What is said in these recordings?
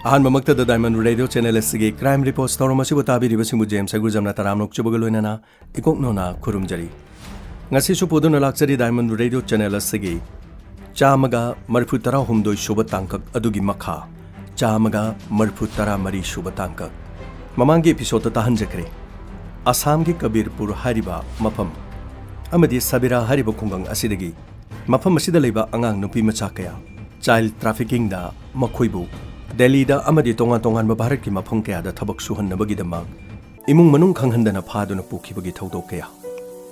ꯑꯍꯥꯟꯕꯃꯛꯇꯗ diamond radio channel ꯑꯁꯤꯒꯤ crime report ꯊꯧꯔꯝ ꯑꯁꯤꯕꯨ ꯇꯥꯕꯤꯔꯤꯕꯁꯤꯡꯕꯨ ꯖꯦꯝꯁ ꯁꯩꯒꯨꯖꯝꯅ ꯇꯔꯥꯝꯅ ꯑꯣꯛꯆꯕꯒ ꯂꯣꯏꯅꯅ ꯏꯀꯣꯛꯅꯣꯅ ꯈꯨꯔꯨꯝꯖꯔꯤ꯫ ꯉꯁꯤꯁꯨ ꯄꯨꯗꯨꯅ ꯂꯥꯛꯆꯔꯤ ꯗꯥꯏꯃꯟ ꯔꯦꯗꯤꯑꯣ ꯆꯦꯅꯦꯜ ꯑꯁꯤꯒꯤ 139 ꯁꯨꯕ ꯇꯥꯡꯀꯛ ꯑꯗꯨꯒꯤ ꯃꯈꯥ 134 ꯁꯨꯕ ꯇꯥꯡꯀꯛ ꯃꯃꯥꯡꯒꯤ ꯑꯦꯄꯤꯁꯣꯗꯇ ꯇꯥꯍꯟꯖꯈ꯭ꯔꯦ꯫ ꯑꯁꯥꯝꯒꯤ ꯀꯕꯤꯔꯄꯨꯔ ꯍꯥꯏꯔꯤꯕ ꯃꯐꯝ ꯑꯃꯗꯤ ꯁꯕꯤꯔꯥ ꯍꯥꯏꯔꯤꯕ ꯈꯨꯡꯒꯪ ꯑꯁꯤꯗꯒꯤ ꯃꯐꯝ ꯑꯁꯤꯗ ꯂꯩꯕ ꯑꯉꯥꯡ ꯅꯨꯄꯤ ꯃꯆꯥ ꯀꯌꯥ ꯆꯥꯏꯜ ꯇ꯭ꯔꯥꯐꯤꯀꯤꯡꯗ ꯃꯈꯣꯏꯕꯨ ꯗꯦꯜꯂꯤꯗ ꯑꯃꯗꯤ ꯇꯣꯉꯥꯟ-ꯇꯣꯉꯥꯟꯕ ꯚꯥꯔꯠꯀꯤ ꯃꯐꯝ ꯀꯌꯥꯗ ꯊꯕꯛ ꯁꯨꯍꯟꯅꯕꯒꯤꯗꯃꯛ ꯏꯃꯨꯡ ꯃꯅꯨꯡ ꯈꯪꯍꯟꯗꯅ ꯐꯥꯗꯨꯅ ꯄꯨꯈꯤꯕꯒꯤ ꯊꯧꯗꯣꯛ ꯀꯌꯥ꯫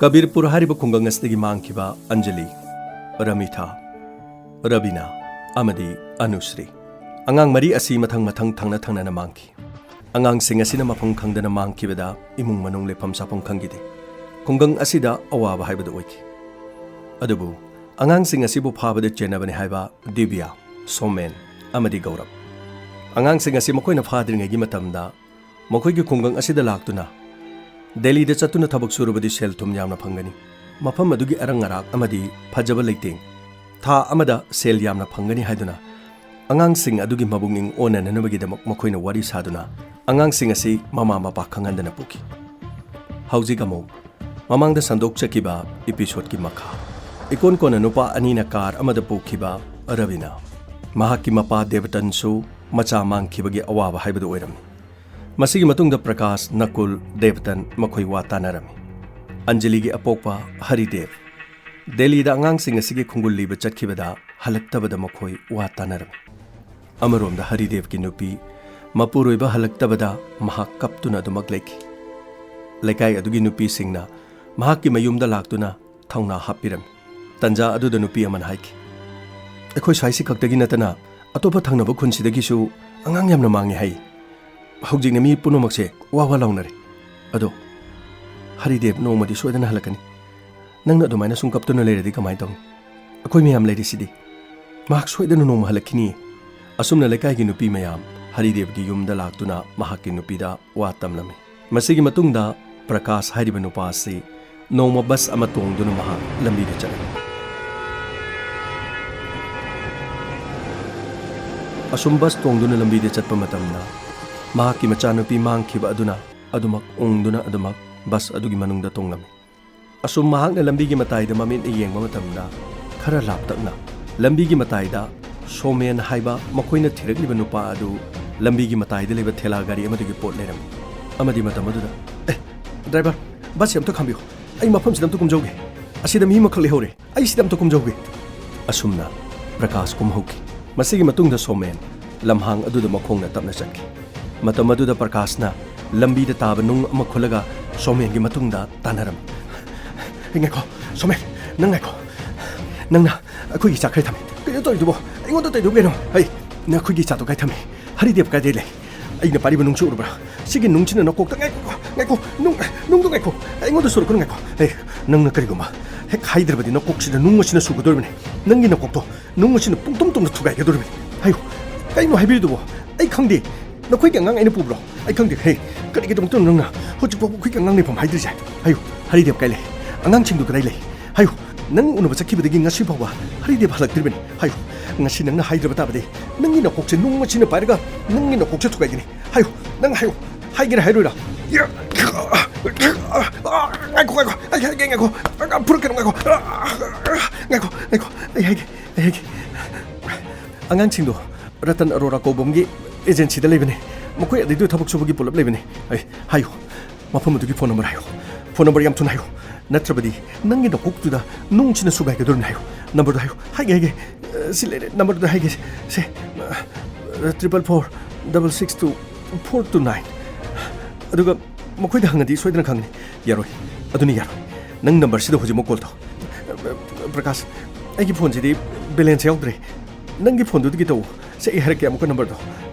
ꯀꯕꯤꯔꯄꯨꯔ ꯍꯥꯏꯔꯤꯕ ꯈꯨꯡꯒꯪ ꯑꯁꯤꯗꯒꯤ ꯃꯥꯡꯈꯤꯕ ꯑꯟꯖꯂꯤ, ꯔꯃꯤꯊꯥ, ꯔꯕꯤꯅꯥ ꯑꯃꯗꯤ ꯑꯅꯨꯁ꯭ꯔꯤ ꯑꯉꯥꯡ ꯃꯔꯤ ꯑꯁꯤ ꯃꯊꯪ ꯊꯪꯅ ꯃꯥꯡꯈꯤ꯫ ꯑꯉꯥꯡꯁꯤꯡ ꯑꯁꯤꯅ ꯃꯐꯝ ꯈꯪꯗꯅ ꯃꯥꯡꯈꯤꯕꯗ ꯏꯃꯨꯡ ꯃꯅꯨꯡ ꯂꯩꯐꯝ ꯆꯥꯐꯝ ꯈꯪꯈꯤꯗꯦ꯫ ꯈꯨꯡꯒꯪ ꯑꯁꯤꯗ ꯑꯋꯥꯕ ꯍꯥꯏꯕꯗꯨ ꯑꯣꯏꯈꯤ꯫ ꯑꯗꯨꯕꯨ ꯑꯉꯥꯡꯁꯤꯡ ꯑꯁꯤꯕꯨ ꯐꯥꯕꯗ ꯆꯦꯟꯅꯕꯅꯤ ꯍꯥꯏꯕ ꯗꯤꯕ꯭ꯌꯥ, ꯁꯣꯃꯦꯟ ꯑꯃꯗꯤ ꯒꯧꯔꯕ ꯑꯉꯥꯡꯁꯤꯡ ꯑꯁꯤ ꯃꯈꯣꯏꯅ ꯐꯥꯗ꯭ꯔꯤꯉꯩꯒꯤ ꯃꯇꯝꯗ ꯃꯈꯣꯏꯒꯤ ꯈꯨꯡꯒꯪ ꯑꯁꯤꯗ ꯂꯥꯛꯇꯨꯅ ꯗꯦꯜꯂꯤꯗ ꯆꯠꯇꯨꯅ ꯊꯕꯛ ꯁꯨꯔꯕꯗꯤ ꯁꯦꯜ ꯊꯨꯝ ꯌꯥꯝꯅ ꯐꯪꯒꯅꯤ, ꯃꯐꯝ ꯑꯗꯨꯒꯤ ꯑꯔꯪ ꯑꯔꯥꯛ ꯑꯃꯗꯤ ꯐꯖꯕ ꯂꯩꯇꯦꯡ, ꯊꯥ ꯑꯃꯗ ꯁꯦꯜ ꯌꯥꯝꯅ ꯐꯪꯒꯅꯤ ꯍꯥꯏꯗꯨꯅ ꯑꯉꯥꯡꯁꯤꯡ ꯑꯗꯨꯒꯤ ꯃꯕꯨꯛꯅꯤꯡ ꯑꯣꯟꯅꯅꯕꯒꯤꯗꯃꯛ ꯃꯈꯣꯏꯅ ꯋꯥꯔꯤ ꯁꯥꯗꯨꯅ ꯑꯉꯥꯡꯁꯤꯡ ꯑꯁꯤ ꯃꯃꯥ ꯃꯄꯥ ꯈꯪꯍꯟꯗꯅ ꯄꯨꯈꯤ꯫ ꯍꯧꯖꯤꯛ ꯑꯃꯨꯛ ꯃꯃꯥꯡꯗ ꯁꯟꯗꯣꯛꯆꯈꯤꯕ ꯏꯄꯤꯁꯣꯗꯀꯤ ꯃꯈꯥ ꯏꯀꯣꯟ ꯀꯣꯟꯅ ꯅꯨꯄꯥ ꯑꯅꯤꯅ ꯀꯥꯔ ꯑꯃꯗ ꯄꯨꯈꯤꯕ ꯔꯕꯤꯅꯥ, ꯃꯍꯥꯛꯀꯤ ꯃꯄꯥ ꯗꯦꯕꯇꯟꯁꯨ ꯃꯆꯥ ꯃꯥꯡꯈꯤꯕꯒꯤ ꯑꯋꯥꯕ ꯍꯥꯏꯕꯗꯨ ꯑꯣꯏꯔꯝꯃꯤ꯫ ꯃꯁꯤꯒꯤ ꯃꯇꯨꯡꯗ ꯄ꯭ꯔꯀꯥꯁ, ꯅꯀꯨꯜ, ꯗꯦꯕꯇꯟ ꯃꯈꯣꯏ ꯋꯥ ꯇꯥꯅꯔꯝꯃꯤ꯫ ꯑꯟꯖꯂꯤꯒꯤ ꯑꯄꯣꯛꯄ ꯍꯔꯤꯗꯦꯕ ꯗꯦꯜꯂꯤꯗ ꯑꯉꯥꯡꯁꯤꯡ ꯑꯁꯤꯒꯤ ꯈꯨꯡꯒꯨꯜ ꯂꯤꯕ ꯆꯠꯈꯤꯕꯗ ꯍꯜꯂꯛꯇꯕꯗ ꯃꯈꯣꯏ ꯋꯥ ꯇꯥꯅꯔꯝꯃꯤ꯫ ꯑꯃꯔꯣꯝꯗ ꯍꯔꯤꯗꯦꯕꯀꯤ ꯅꯨꯄꯤ ꯃꯄꯨꯔꯣꯏꯕ ꯍꯜꯂꯛꯇꯕꯗ ꯃꯍꯥꯛ ꯀꯞꯇꯨꯅ ꯑꯗꯨꯃꯛ ꯂꯩꯈꯤ꯫ ꯂꯩꯀꯥꯏ ꯑꯗꯨꯒꯤ ꯅꯨꯄꯤꯁꯤꯡꯅ ꯃꯍꯥꯛꯀꯤ ꯃꯌꯨꯝꯗ ꯂꯥꯛꯇꯨꯅ ꯊꯧꯅꯥ ꯍꯥꯞꯄꯤꯔꯝꯃꯤ꯫ ꯇꯟꯖꯥ ꯑꯗꯨꯗ ꯅꯨꯄꯤ ꯑꯃꯅ ꯍꯥꯏꯈꯤ, "ꯑꯩꯈꯣꯏ ꯁ꯭ꯋꯥꯏꯁꯤ ꯈꯛꯇꯒꯤ ꯅꯠꯇꯅ ꯑꯇꯣꯞꯄ ꯊꯪꯅꯕ ꯈꯨꯟꯁꯤꯗꯒꯤꯁꯨ ꯑꯉꯥꯡ ꯌꯥꯝꯅ ꯃꯥꯡꯉꯤ ꯍꯥꯏ꯫ ꯍꯧꯖꯤꯛꯅ ꯃꯤ ꯄꯨꯝꯅꯃꯛꯁꯦ ꯋꯥ ꯂꯥꯎꯅꯔꯦ꯫ ꯑꯗꯣ ꯍꯔꯤꯗꯦꯕ ꯅꯣꯡꯃꯗꯤ ꯁꯣꯏꯗꯅ ꯍꯜꯂꯛꯀꯅꯤ꯫ ꯅꯪꯅ ꯑꯗꯨꯃꯥꯏꯅ ꯁꯨꯝ ꯀꯞꯇꯨꯅ ꯂꯩꯔꯗꯤ ꯀꯃꯥꯏꯅ ꯇꯧꯅꯤ? ꯑꯩꯈꯣই ꯃꯌꯥꯝ ꯂꯩꯔꯤꯁꯤꯗꯤ꯫ ꯃꯍꯥꯛ ꯁꯣꯏꯗꯅ ꯅꯣꯡꯃ ꯍꯜꯂꯛꯈꯤꯅꯤꯌꯦ." ꯑꯁꯨꯝꯅ ꯂꯩꯀꯥꯏꯒꯤ ꯅꯨꯄꯤ ꯃꯌꯥꯝ ꯍꯔꯤꯗꯦꯕꯀꯤ ꯌꯨꯝꯗ ꯂꯥꯛꯇꯨꯅ ꯃꯍꯥꯛꯀꯤ ꯅꯨꯄꯤꯗ ꯋꯥ ꯇꯝꯂꯝꯃꯤ꯫ ꯃꯁꯤꯒꯤ ꯃꯇꯨꯡꯗ ꯄ꯭ꯔꯀꯥꯁ ꯍꯥꯏꯔꯤꯕ ꯅꯨꯄꯥ ꯑꯁꯤ ꯅꯣꯡꯃ ꯕꯁ ꯑꯃ ꯇꯣꯡꯗꯨꯅ ꯃꯍꯥꯛ ꯂꯝꯕꯤꯗ ꯆꯠꯂꯝꯃꯤ꯫ ꯑꯁꯨꯝ ꯕꯁ ꯇꯣꯡꯗꯨꯅ ꯂꯝꯕꯤꯗ ꯆꯠꯄ ꯃꯇꯝꯗ ꯃꯍꯥꯛꯀꯤ ꯃꯆꯥꯅꯨꯄꯤ ꯃꯥꯡꯈꯤꯕ ꯑꯗꯨꯅ ꯑꯗꯨꯃꯛ ꯎꯪꯗꯨꯅ ꯑꯗꯨꯃꯛ ꯕꯁ ꯑꯗꯨꯒꯤ ꯃꯅꯨꯡꯗ ꯇꯣꯡꯂꯝꯃꯤ꯫ ꯑꯁꯨꯝ ꯃꯍꯥꯛꯅ ꯂꯝꯕꯤꯒꯤ ꯃꯇꯥꯏꯗ ꯃꯃꯤꯠꯅ ꯌꯦꯡꯕ ꯃꯇꯝꯗ ꯈꯔ ꯂꯥꯞꯇꯛꯅ ꯂꯝꯕꯤꯒꯤ ꯃꯇꯥꯏꯗ ꯁꯣꯃꯦꯟ ꯍꯥꯏꯕ ꯃꯈꯣꯏꯅ ꯊꯤꯔꯛꯂꯤꯕ ꯅꯨꯄꯥ ꯑꯗꯨ ꯂꯝꯕꯤꯒꯤ ꯃꯇꯥꯏꯗ ꯂꯩꯕ ꯊꯦꯂꯥ ꯒꯥꯔꯤ ꯑꯃꯗꯒꯤ ꯄꯣꯠ ꯂꯩꯔꯝꯃꯤ꯫ ꯑꯃꯗꯤ ꯃꯇꯝ ꯑꯗꯨꯗ, ꯗ꯭ꯔꯥꯏꯚꯔ, ꯕꯁꯁꯦ ꯑꯝꯇ ꯈꯥꯝꯕꯤꯌꯨ, ꯑꯩ ꯃꯐꯝꯁꯤꯗ ꯑꯝꯇ ꯀꯨꯝꯖꯧꯒꯦ, ꯑꯁꯤꯗ ꯃꯤ ꯑꯃꯈꯛ ꯂꯩꯍꯧꯔꯦ, ꯑꯩ ꯁꯤꯗ ꯑꯝꯇ ꯀꯨꯝꯖꯧꯒꯦ꯫ ꯑꯁꯨꯝꯅ ꯄ꯭ꯔꯀꯥꯁ ꯀꯨꯝꯍꯧꯈꯤ꯫ ꯃꯁꯤꯒꯤ ꯃꯇꯨꯡꯗ ꯁꯣꯃꯦꯟ ꯂꯝꯍꯥꯡ ꯑꯗꯨꯗ ꯃꯈꯣꯡꯅ ꯇꯞꯅ ꯆꯠꯈꯤ꯫ ꯃꯇꯝ ꯑꯗꯨꯗ ꯄ꯭ꯔꯀꯥꯁꯅ ꯂꯝꯕꯤꯗ ꯇꯥꯕ ꯅꯨꯡ ꯑꯃ ꯈꯨꯜꯂꯒ ꯁꯣꯃꯦꯟꯒꯤ ꯃꯇꯨꯡꯗ ꯇꯥꯟꯅꯔꯝꯃꯤ꯫ "ꯉꯥꯏꯈꯣ ꯁꯣꯃꯦꯟ, ꯅꯪ ꯉꯥꯏꯈꯣ, ꯅꯪꯅ ꯑꯩꯈꯣꯏꯒꯤ ꯆꯥꯛ ꯀꯥꯏ ꯊꯝꯃꯤ? ꯀꯩꯅꯣ ꯇꯧꯔꯤꯗꯨꯕꯣ? ꯑꯩꯉꯣꯟꯗ ꯇꯧꯔꯤꯗꯨꯕꯨ ꯀꯩꯅꯣ? ꯅꯈꯣꯏꯒꯤ ꯆꯥꯛꯇꯣ ꯀꯥꯏ ꯊꯝꯃꯤ? ꯍꯔꯤꯗꯦꯕ ꯀꯥꯏꯗꯩ ꯂꯩ? ꯑꯩꯅ ꯄꯥꯔꯤꯕ ꯅꯨꯡꯁꯨ ꯎꯔꯕ꯭ꯔꯥ? ꯁꯤꯒꯤ ꯅꯨꯡꯁꯤꯅ ꯅꯀꯣꯛꯇ..." "ꯉꯥꯏꯈꯣ, ꯅꯨꯡꯗꯣ ꯉꯥꯏꯈꯣ, ꯑꯩꯉꯣꯟꯗ ꯁꯨꯔꯛꯀꯅꯨ, ꯉꯥꯏꯈꯣ. ꯅꯪꯅ ꯀꯔꯤꯒꯨꯝꯕ ꯍꯦꯛ ꯍꯥꯏꯗ꯭ꯔꯕꯗꯤ ꯅꯀꯣꯛꯁꯤꯗ ꯅꯨꯡ ꯑꯁꯤꯅ ꯁꯨꯒꯗꯧꯔꯤꯕꯅꯤ. ꯅꯪꯒꯤ ꯅꯀꯣꯛꯇꯣ ꯅꯨꯡ ꯑꯁꯤꯅ ꯄꯨꯡꯇꯨꯝ ꯊꯨꯒꯥꯏꯒꯗꯧꯔꯤꯕꯅꯤ. ꯍꯥꯏꯌꯨ, ꯀꯩꯅꯣ ꯍꯥꯏꯕꯤꯔꯤꯗꯨꯕꯣ? ꯑꯩ ꯈꯪꯗꯦ. ꯅꯈꯣꯏꯒꯤ ꯑꯉꯥꯡ ꯑꯩꯅ ꯄꯨꯕ꯭ꯔꯣ? ꯑꯩ ꯈꯪꯗꯦ. ꯀꯔꯤꯒꯤꯗꯃꯛꯇꯅꯣ ꯅꯪꯅ ꯍꯧꯖꯤꯛꯐꯥꯎꯕ ꯑꯩꯈꯣꯏꯒꯤ ꯑꯉꯥꯡ ꯂꯩꯐꯝ ꯍꯥꯏꯗ꯭ꯔꯤꯁꯦ? ꯍꯥꯏꯌꯨ, ꯍꯔꯤꯗꯦꯕ ꯀꯥꯏ ꯂꯩ? ꯑꯉꯥꯡꯁꯤꯡꯗꯨ ꯀꯗꯥꯏ ꯂꯩ? ꯍꯥꯏꯌꯨ, ꯅꯪ ꯎꯅꯕ ꯆꯠꯈꯤꯕꯗꯒꯤ ꯉꯁꯤ ꯐꯥꯎꯕ ꯍꯔꯤꯗꯦꯕ ꯍꯜꯂꯛꯇ꯭ꯔꯤꯕꯅꯤ. ꯍꯥꯏꯌꯨ, ꯉꯁꯤ ꯅꯪꯅ ꯍꯥꯏꯗ꯭ꯔꯕ ꯇꯥꯕꯗꯤ ꯅꯪꯒꯤ ꯅꯀꯣꯛꯁꯦ ꯅꯨꯡ ꯑꯁꯤꯅ ꯄꯥꯏꯔꯒ ꯅꯪꯒꯤ ꯅꯀꯣꯛꯁꯦ ꯊꯨꯒꯥꯏꯒꯅꯤ. ꯍꯥꯏꯌꯨ, ꯅꯪ ꯍꯥꯏꯌꯨ. ꯍꯥꯏꯒꯦꯔꯥ ꯍꯥꯏꯔꯣꯏꯔꯥ? ꯉꯥꯏꯈꯣ, ꯐꯨꯔꯛꯀꯅꯨ, ꯉꯥꯏꯈꯣ, ꯑꯩ ꯍꯥꯏꯒꯦ. ꯑꯉꯥꯡꯁꯤꯡꯗꯣ ꯔꯇꯟ ꯑꯔꯣꯔꯥ ꯀꯧꯕꯝꯒꯤ ꯑꯦꯖꯦꯟꯁꯤꯗ ꯂꯩꯕꯅꯦ. ꯃꯈꯣꯏ ꯑꯗꯩꯗꯨ ꯊꯕꯛ ꯁꯨꯕꯒꯤ ꯄꯨꯂꯞ ꯂꯩꯕꯅꯦ. ꯍꯥꯏꯌꯨ, ꯃꯐꯝ ꯑꯗꯨꯒꯤ ꯐꯣꯟ ꯅꯝꯕꯔ ꯍꯥꯏꯌꯨ. ꯐꯣꯟ ꯅꯝꯕꯔ ꯌꯥꯝ ꯊꯨꯅ ꯍꯥꯏꯌꯨ. ꯅꯠꯇ꯭ꯔꯕꯗꯤ ꯅꯪꯒꯤ ꯅꯀꯣꯛꯇꯨꯗ ꯅꯨꯡꯁꯤꯅ ꯁꯨꯒꯥꯏꯒꯗꯧꯔꯤꯕꯅꯤ. ꯍꯥꯏꯌꯨ, ꯅꯝꯕꯔꯗꯣ ꯍꯥꯏꯌꯨ. ꯍꯥꯏꯒꯦ. ꯁꯤ ꯂꯩꯔꯦ, ꯅꯝꯕꯔꯗꯨꯗ ꯍꯥꯏꯒꯦ. ꯁꯦ 444-662-429. ꯑꯗꯨꯒ ꯃꯈꯣꯏꯗ ꯍꯪꯉꯗꯤ ꯁꯣꯏꯗꯅ ꯈꯪꯒꯅꯤ. ꯌꯥꯔꯣꯏ, ꯑꯗꯨꯅꯤ ꯌꯥꯔꯣꯏ. ꯅꯪ ꯅꯝꯕꯔꯁꯤꯗ ꯍꯧꯖꯤꯛꯃꯛ ꯀꯣꯜ ꯇꯧ. ꯄ꯭ꯔꯀꯥꯁ, ꯑꯩꯒꯤ ꯐꯣꯟꯁꯤꯗꯤ ꯕꯦꯂꯦꯟꯁ ꯌꯥꯎꯗ꯭ꯔꯦ. ꯅꯪꯒꯤ ꯐꯣꯟꯗꯨꯗꯒꯤ ꯇꯧ. ꯁꯦ ꯑꯩ ꯍꯥꯏꯔꯛꯀꯦ ꯑꯃꯨꯛꯀ ꯅꯝꯕꯔꯗꯣ.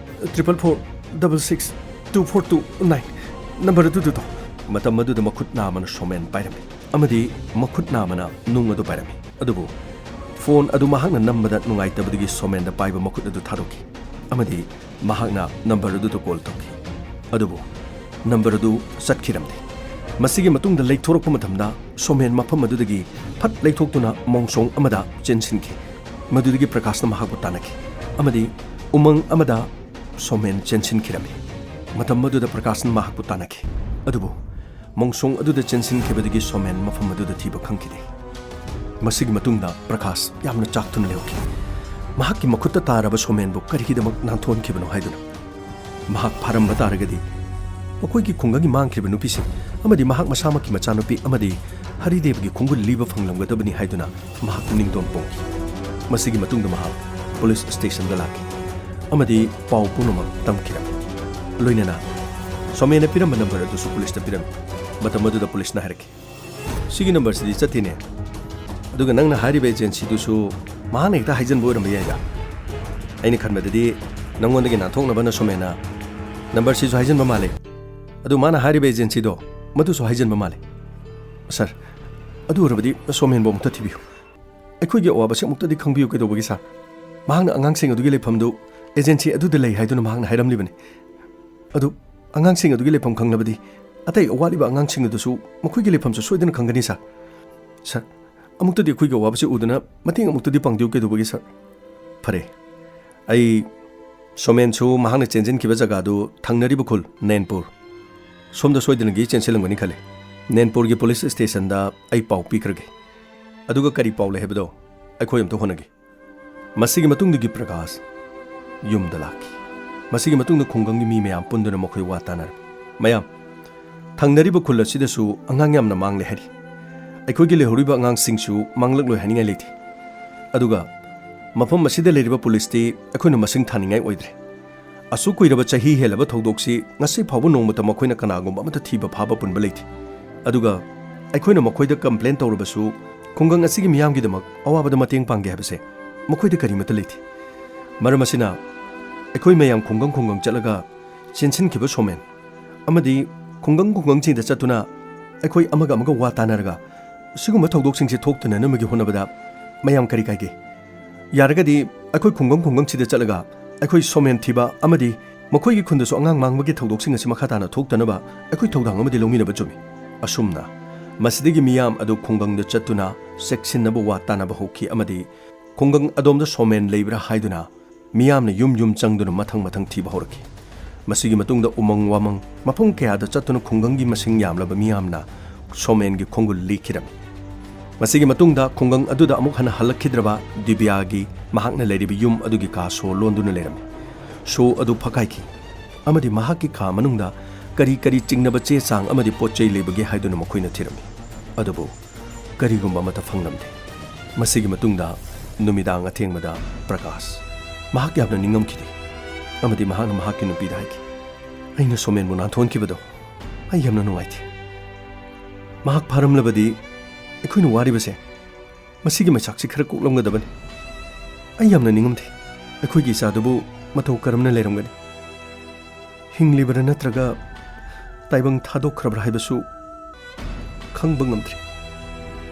444-662-429. ꯅꯝꯕꯔ ꯑꯗꯨꯗ ꯇꯧ. ꯃꯇꯝ ꯑꯗꯨꯗ ꯃꯈꯨꯠ ꯅꯥꯝꯃꯅ ꯁꯣꯃꯦꯟ ꯄꯥꯏꯔꯝꯃꯤ ꯑꯃꯗꯤ ꯃꯈꯨꯠ ꯅꯥꯝꯃꯅ ꯅꯨꯡ ꯑꯗꯨ ꯄꯥꯏꯔꯝꯃꯤ꯫ ꯑꯗꯨꯕꯨ ꯐꯣꯟ ꯑꯗꯨ ꯃꯍꯥꯛꯅ ꯅꯝꯕꯗ ꯅꯨꯡꯉꯥꯏꯇꯕꯗꯒꯤ ꯁꯣꯃꯦꯟꯗ ꯄꯥꯏꯕ ꯃꯈꯨꯠ ꯑꯗꯨ ꯊꯥꯗꯣꯛꯈꯤ ꯑꯃꯗꯤ ꯃꯍꯥꯛꯅ ꯅꯝꯕꯔ ꯑꯗꯨꯗ ꯀꯣꯜ ꯇꯧꯈꯤ꯫ ꯑꯗꯨꯕꯨ ꯅꯝꯕꯔ ꯑꯗꯨ ꯆꯠꯈꯤꯔꯝꯗꯦ꯫ ꯃꯁꯤꯒꯤ ꯃꯇꯨꯡꯗ ꯂꯩꯊꯣꯔꯛꯄ ꯃꯇꯝꯗ ꯁꯣꯃꯦꯟ ꯃꯐꯝ ꯑꯗꯨꯗꯒꯤ ꯐꯠ ꯂꯩꯊꯣꯛꯇꯨꯅ ꯃꯣꯡꯁꯣꯡ ꯑꯃꯗ ꯆꯦꯟꯁꯤꯟꯈꯤ꯫ ꯃꯗꯨꯗꯒꯤ ꯄ꯭ꯔꯀꯥꯁꯅ ꯃꯍꯥꯛꯄꯨ ꯇꯥꯟꯅꯈꯤ ꯑꯃꯗꯤ ꯎꯃꯪ ꯑꯃꯗ somen chensin khirami matam maduda prakashan mahakpu tanaki adubu mongsong aduda chensin khibadagi somen mafam aduda thiba khangkide masigi matungda prakash yamna chaktun leuki mahakki makutta taraba somen bu karihidamak nanthon khibano haiduna mahak pharam bataragadi makoigi khungangi mangkhriba nupisi amadi mahak masamaki machanupi amadi Haridevgi khungul liba phanglamgadabani haiduna mahak ningdon pongki masigi matungda mahak police station da laki amadi pau punamak tamkira loinana somena piram number adu su police ta piram matamadu da police na harki sigi number sidi chatine aduga nangna hariba agency du su mahana ekta haijan boiram yaiga aini khanmadadi nangondagi na thokna bana somena number si su haijan ba male adu mana hariba agency do madu su haijan ba male sir adu rabadi somen bo mukta thibiu ꯑꯩꯈꯣꯏꯒꯤ ꯑꯋꯥꯕꯁꯦ ꯑꯃꯨꯛꯇꯗꯤ ꯈꯪꯕꯤꯌꯨ ꯀꯩꯗꯧꯕꯒꯤ ꯁꯥꯔ ꯃꯍꯥꯛꯅ ꯑꯉꯥꯡꯁꯤꯡ ꯑꯗꯨꯒꯤ ꯂꯩꯐꯝꯗꯨ agency ꯑꯗꯨꯗ ꯂꯩ ꯍꯥꯏꯗꯨꯅ ꯃꯍꯥꯛꯅ ꯍꯥꯏꯔꯝꯂꯤꯕꯅꯤ ꯑꯗꯨ ꯑꯉꯥꯡꯁꯤꯡ ꯑꯗꯨꯒꯤ ꯂꯩꯐꯝ ꯈꯪꯂꯕꯗꯤ ꯑꯇꯩ ꯑꯋꯥꯠꯂꯤꯕ ꯑꯉꯥꯡꯁꯤꯡ ꯑꯗꯨꯁꯨ ꯃꯈꯣꯏꯒꯤ ꯂꯩꯐꯝꯁꯨ ꯁꯣꯏꯗꯅ ꯈꯪꯒꯅꯤ ꯁꯥꯔ ꯑꯃꯨꯛꯇꯗꯤ ꯑꯩꯈꯣꯏꯒꯤ ꯑꯋꯥꯕꯁꯦ ꯎꯗꯨꯅ ꯃꯇꯦꯡ ꯑꯃꯨꯛꯇꯗꯤ ꯄꯥꯡꯕꯤꯌꯨ ꯀꯩꯗꯧꯕꯒꯤ ꯁꯥꯔ ꯐꯔꯦ ꯑꯩ ꯁꯣꯃꯦꯟꯁꯨ ꯃꯍꯥꯛꯅ ꯆꯦꯟꯁꯤꯟꯈꯤꯕ ꯖꯒꯥꯗꯨ ꯊꯪꯅꯔꯤꯕ ꯈꯨꯜ ꯅꯦꯟꯄꯨꯔ ꯁꯣꯝꯗ ꯁꯣꯏꯗꯅꯒꯤ ꯆꯦꯟꯁꯤꯜꯂꯝꯒꯅꯤ ꯈꯜꯂꯤ ꯅꯦꯟꯄꯨꯔꯒꯤ ꯄꯨꯂꯤꯁ ꯁ꯭ꯇꯦꯁꯟꯗ ꯑꯩ ꯄꯥꯎ ꯄꯤꯈ꯭ꯔꯒꯦ ꯑꯗꯨꯒ ꯀꯔꯤ ꯄꯥꯎ ꯂꯩ ꯍꯥꯏꯕꯗꯣ ꯑꯩꯈꯣꯏ ꯑꯝꯇ ꯍꯣꯠꯅꯒꯦ ꯃꯁꯤꯒꯤ ꯃꯇꯨꯡꯗꯒꯤ ꯄ꯭ꯔꯀꯥꯁ ꯌꯨꯝꯗ ꯂꯥꯛꯈꯤ ꯃꯁꯤꯒꯤ ꯃꯇꯨꯡꯗ ꯈꯨꯡꯒꯪꯒꯤ ꯃꯤ ꯃꯌꯥꯝ ꯄꯨꯟꯗꯨꯅ ꯃꯈꯣꯏ ꯋꯥ ꯇꯥꯅꯔꯝꯃꯤ ꯃꯌꯥꯝ ꯊꯪꯅꯔꯤꯕ ꯈꯨꯜ ꯑꯁꯤꯗꯁꯨ ꯑꯉꯥꯡ ꯌꯥꯝꯅ ꯃꯥꯡꯂꯦ ꯍꯥꯏꯔꯤ ꯑꯩꯈꯣꯏꯒꯤ ꯂꯩꯍꯧꯔꯤꯕ ꯑꯉꯥꯡꯁꯤꯡꯁꯨ ꯃꯥꯡꯂꯛꯂꯣꯏ ꯍꯥꯏꯅꯤꯡꯉꯥꯏ ꯂꯩꯇꯦ ꯑꯗꯨꯒ ꯃꯐꯝ ꯑꯁꯤꯗ ꯂꯩꯔꯤꯕ ꯄꯨꯂꯤꯁꯇꯤ ꯑꯩꯈꯣꯏꯅ ꯃꯁꯤꯡ ꯊꯥꯅꯤꯡꯉꯥꯏ ꯑꯣꯏꯗ꯭ꯔꯦ ꯑꯁꯨꯛ ꯀꯨꯏꯔꯕ ꯆꯍꯤ ꯍꯦꯜꯂꯕ ꯊꯧꯗꯣꯛꯁꯤ ꯉꯁꯤ ꯐꯥꯎꯕ ꯅꯣꯡꯃꯇ ꯃꯈꯣꯏꯅ ꯀꯅꯥꯒꯨꯝꯕ ꯑꯃꯠꯇ ꯊꯤꯕ ꯐꯥꯕ ꯄꯨꯟꯕ ꯂꯩꯇꯦ ꯑꯗꯨꯒ ꯑꯩꯈꯣꯏꯅ ꯃꯈꯣꯏꯗ ꯀꯝꯄ꯭ꯂꯦꯟ ꯇꯧꯔꯕꯁꯨ ꯈꯨꯡꯒꯪ ꯑꯁꯤꯒꯤ ꯃꯤꯌꯥꯝꯒꯤꯗꯃꯛ ꯑꯋꯥꯕꯗ ꯃꯇꯦꯡ ꯄꯥꯡꯒꯦ ꯍꯥꯏꯕꯁꯦ ꯃꯈꯣꯏꯗ ꯀꯔꯤꯃꯠꯇ ꯂꯩꯇꯦ ꯃꯔꯝ ꯑꯁꯤꯅ ꯑꯩꯈꯣꯏ ꯃꯌꯥꯝ ꯈꯨꯡꯒꯪ ꯆꯠꯂꯒ ꯆꯦꯟꯁꯤꯟꯈꯤꯕ ꯁꯣꯃꯦꯟ ꯑꯃꯗꯤ ꯈꯨꯡꯒꯪꯁꯤꯡꯗ ꯆꯠꯇꯨꯅ ꯑꯩꯈꯣꯏ ꯑꯃꯒ ꯋꯥ ꯇꯥꯅꯔꯒ ꯁꯤꯒꯨꯝꯕ ꯊꯧꯗꯣꯛꯁꯤꯡꯁꯦ ꯊꯣꯛꯇꯅꯅꯕꯒꯤ ꯍꯣꯠꯅꯕꯗ ꯃꯌꯥꯝ ꯀꯔꯤ ꯀꯥꯏꯒꯦ ꯌꯥꯔꯒꯗꯤ ꯑꯩꯈꯣꯏ ꯈꯨꯡꯒꯪꯁꯤꯗ ꯆꯠꯂꯒ ꯑꯩꯈꯣꯏ ꯁꯣꯃꯦꯟ ꯊꯤꯕ ꯑꯃꯗꯤ ꯃꯈꯣꯏꯒꯤ ꯈꯨꯟꯗꯁꯨ ꯑꯉꯥꯡ ꯃꯥꯡꯕꯒꯤ ꯊꯧꯗꯣꯛꯁꯤꯡ ꯑꯁꯤ ꯃꯈꯥ ꯇꯥꯅ ꯊꯣꯛꯇꯅꯕ ꯑꯩꯈꯣꯏ ꯊꯧꯗꯥꯡ ꯑꯃꯗꯤ ꯂꯧꯃꯤꯟꯅꯕ ꯆꯨꯝꯃꯤ ꯑꯁꯨꯝꯅ ꯃꯁꯤꯗꯒꯤ ꯃꯤꯌꯥꯝ ꯑꯗꯨ ꯈꯨꯡꯒꯪꯗ ꯆꯠꯇꯨꯅ ꯆꯦꯛꯁꯤꯟꯅꯕ ꯋꯥ ꯇꯥꯅꯕ ꯍꯧꯈꯤ ꯑꯃꯗꯤ ꯈꯨꯡꯒꯪ ꯑꯗꯣꯝꯗ ꯁꯣꯃꯦꯟ ꯂꯩꯕ꯭ꯔꯥ ꯍꯥꯏꯗꯨꯅ ꯃꯤꯌꯥꯝꯅ ꯌꯨꯝ ꯆꯪꯗꯨꯅ ꯃꯊꯪ ꯊꯤꯕ ꯍꯧꯔꯛꯈꯤ ꯃꯁꯤꯒꯤ ꯃꯇꯨꯡꯗ ꯎꯃꯪ ꯋꯥꯃꯪ ꯃꯐꯝ ꯀꯌꯥꯗ ꯆꯠꯇꯨꯅ ꯈꯨꯡꯒꯪꯒꯤ ꯃꯁꯤꯡ ꯌꯥꯝꯂꯕ ꯃꯤꯌꯥꯝꯅ ꯁꯣꯃꯦꯟꯒꯤ ꯈꯣꯡꯒꯨꯜ ꯂꯤꯈꯤꯔꯝꯃꯤ ꯃꯁꯤꯒꯤ ꯃꯇꯨꯡꯗ ꯈꯨꯡꯒꯪ ꯑꯗꯨꯗ ꯑꯃꯨꯛ ꯍꯟꯅ ꯍꯜꯂꯛꯈꯤꯗ꯭ꯔꯕ ꯗꯤꯕ꯭ꯌꯥꯒꯤ ꯃꯍꯥꯛꯅ ꯂꯩꯔꯤꯕ ꯌꯨꯝ ꯑꯗꯨꯒꯤ ꯀꯥ ꯁꯣ ꯂꯣꯟꯗꯨꯅ ꯂꯩꯔꯝꯃꯤ ꯁꯣ ꯑꯗු ꯐꯛꯀꯥꯏꯈꯤ ꯑꯃꯗꯤ ꯃꯍꯥꯛꯀꯤ ꯈꯥ ꯃꯅꯨꯡꯗ ꯀꯔꯤ ꯆꯤꯡꯅꯕ ꯆꯦ ꯆꯥꯡ ꯑꯃꯗꯤ ꯄꯣꯠꯆꯩ ꯂꯩꯕꯒꯦ ꯍꯥꯏꯗꯨꯅ ꯃꯈꯣꯏꯅ ꯊꯤꯔꯝꯃꯤ ꯑꯗꯨꯕꯨ ꯀꯔꯤꯒꯨꯝꯕ ꯑꯃꯠꯇ ꯐꯪꯂꯝꯗꯦ ꯃꯁꯤꯒꯤ ꯃꯇꯨꯡꯗ ꯅꯨꯃꯤꯗꯥꯡ ꯑꯊꯦꯡꯕꯗ ꯄ꯭ꯔꯀꯥꯁ ꯃꯍꯥꯛ ꯌꯥꯝꯅ ꯅꯤꯡꯉꯝꯈꯤꯗꯦ ꯑꯃꯗꯤ ꯃꯍꯥꯛꯅ ꯃꯍꯥꯛꯀꯤ ꯅꯨꯄꯤꯗ ꯍꯥꯏꯈꯤ ꯑꯩꯅ ꯁꯣꯃꯦꯟꯕꯨ ꯅꯥꯟꯊꯣꯛꯈꯤꯕꯗꯣ ꯑꯩ ꯌꯥꯝꯅ ꯅꯨꯡꯉꯥꯏꯇꯦ ꯃꯍꯥꯛ ꯐꯥꯔꯝꯂꯕꯗꯤ ꯑꯩꯈꯣꯏꯅ ꯋꯥꯔꯤꯕꯁꯦ ꯃꯁꯤꯒꯤ ꯃꯩꯁꯥꯛꯁꯤ ꯈꯔ ꯀꯣꯛꯂꯝꯒꯗꯕꯅꯤ ꯑꯩ ꯌꯥꯝꯅ ꯅꯤꯡꯉꯝꯗꯦ ꯑꯩꯈꯣꯏꯒꯤ ꯏꯆꯥꯗꯨꯕꯨ ꯃꯇꯧ ꯀꯔꯝꯅ ꯂꯩꯔꯝꯒꯅꯤ ꯍꯤꯡꯂꯤꯕꯔꯥ ꯅꯠꯇ꯭ꯔꯒ ꯇꯥꯏꯕꯪ ꯊꯥꯗꯣꯛꯈ꯭ꯔꯕ꯭ꯔꯥ ꯍꯥꯏꯕꯁꯨ ꯈꯪꯕ ꯉꯝꯗ꯭ꯔꯤ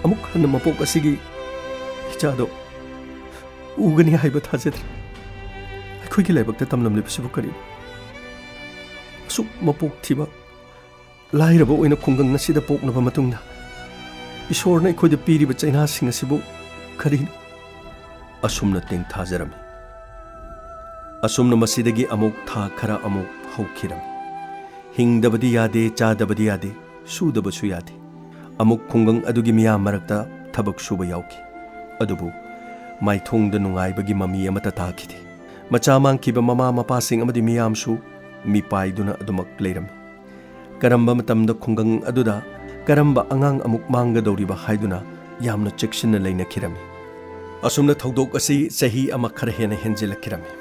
ꯑꯃꯨꯛ ꯍꯟꯅ ꯃꯄꯣꯛ ꯑꯁꯤꯒꯤ ꯏꯆꯥꯗꯣ ꯎꯒꯅꯤ ꯍꯥꯏꯕ ꯊꯥꯖꯗ꯭ꯔꯤ ꯑꯩꯈꯣꯏꯒꯤ ꯂꯥꯏꯕꯛꯇ ꯇꯝꯂꯝꯂꯤꯕꯁꯤꯕꯨ ꯀꯔꯤꯅꯣ ꯑꯁꯨꯛ ꯃꯄꯣꯛ ꯊꯤꯕ ꯂꯥꯏꯔꯕ ꯑꯣꯏꯅ ꯈꯨꯡꯒꯪ ꯑꯁꯤꯗ ꯄꯣꯛꯂꯕ ꯃꯇꯨꯡꯗ ꯏꯁꯣꯔꯅ ꯑꯩꯈꯣꯏꯗ ꯄꯤꯔꯤꯕ ꯆꯩꯅꯥꯁꯤꯡ ꯑꯁꯤꯕꯨ ꯀꯔꯤꯅꯣ ꯑꯁꯨꯝꯅ ꯇꯦꯡꯊꯥꯖꯔꯝꯃꯤ ꯑꯁꯨꯝꯅ ꯃꯁꯤꯗꯒꯤ ꯑꯃꯨꯛ ꯊꯥ ꯈꯔ ꯑꯃꯨꯛ ꯍꯧꯈꯤꯔꯝꯃꯤ ꯍꯤꯡꯗꯕꯗꯤ ꯌꯥꯗꯦ ꯆꯥꯗꯕꯗꯤ ꯌꯥꯗꯦ ꯁꯨꯗꯕꯁꯨ ꯌꯥꯗꯦ ꯑꯃꯨꯛ ꯈꯨꯡꯒꯪ ꯑꯗꯨꯒꯤ ꯃꯤꯌꯥꯝ ꯃꯔꯛꯇ ꯊꯕꯛ ꯁꯨꯕ ꯌꯥꯎꯈꯤ ꯑꯗꯨꯕꯨ ꯃꯥꯏꯊꯣꯡꯗ ꯅꯨꯡꯉꯥꯏꯕꯒꯤ ꯃꯃꯤ ꯑꯃꯠꯇ ꯇꯥꯈꯤꯗꯦ ꯃꯆꯥ ꯃꯥꯡꯈꯤꯕ ꯃꯃꯥ ꯃꯄꯥꯁꯤꯡ ꯑꯃꯗꯤ ꯃꯤꯌꯥꯝꯁꯨ ꯃꯤꯄꯥꯏꯗꯨꯅ ꯑꯗꯨꯃꯛ ꯂꯩꯔꯝꯃꯤ ꯀꯔꯝꯕ ꯃꯇꯝꯗ ꯈꯨꯡꯒꯪ ꯑꯗꯨꯗ ꯀꯔꯝꯕ ꯑꯉꯥꯡ ꯑꯃꯨꯛ ꯃꯥꯡꯒꯗꯧꯔꯤꯕ ꯍꯥꯏꯗꯨꯅ ꯌꯥꯝꯅ ꯆꯦꯛꯁꯤꯟꯅ ꯂꯩꯅꯈꯤꯔꯝꯃꯤ ꯑꯁꯨꯝꯅ ꯊꯧꯗꯣꯛ ꯑꯁꯤ ꯆꯍꯤ ꯑꯃ ꯈꯔ ꯍꯦꯟꯅ ꯍꯦꯟꯖꯤꯜꯂꯛꯈꯤꯔꯝꯃꯤ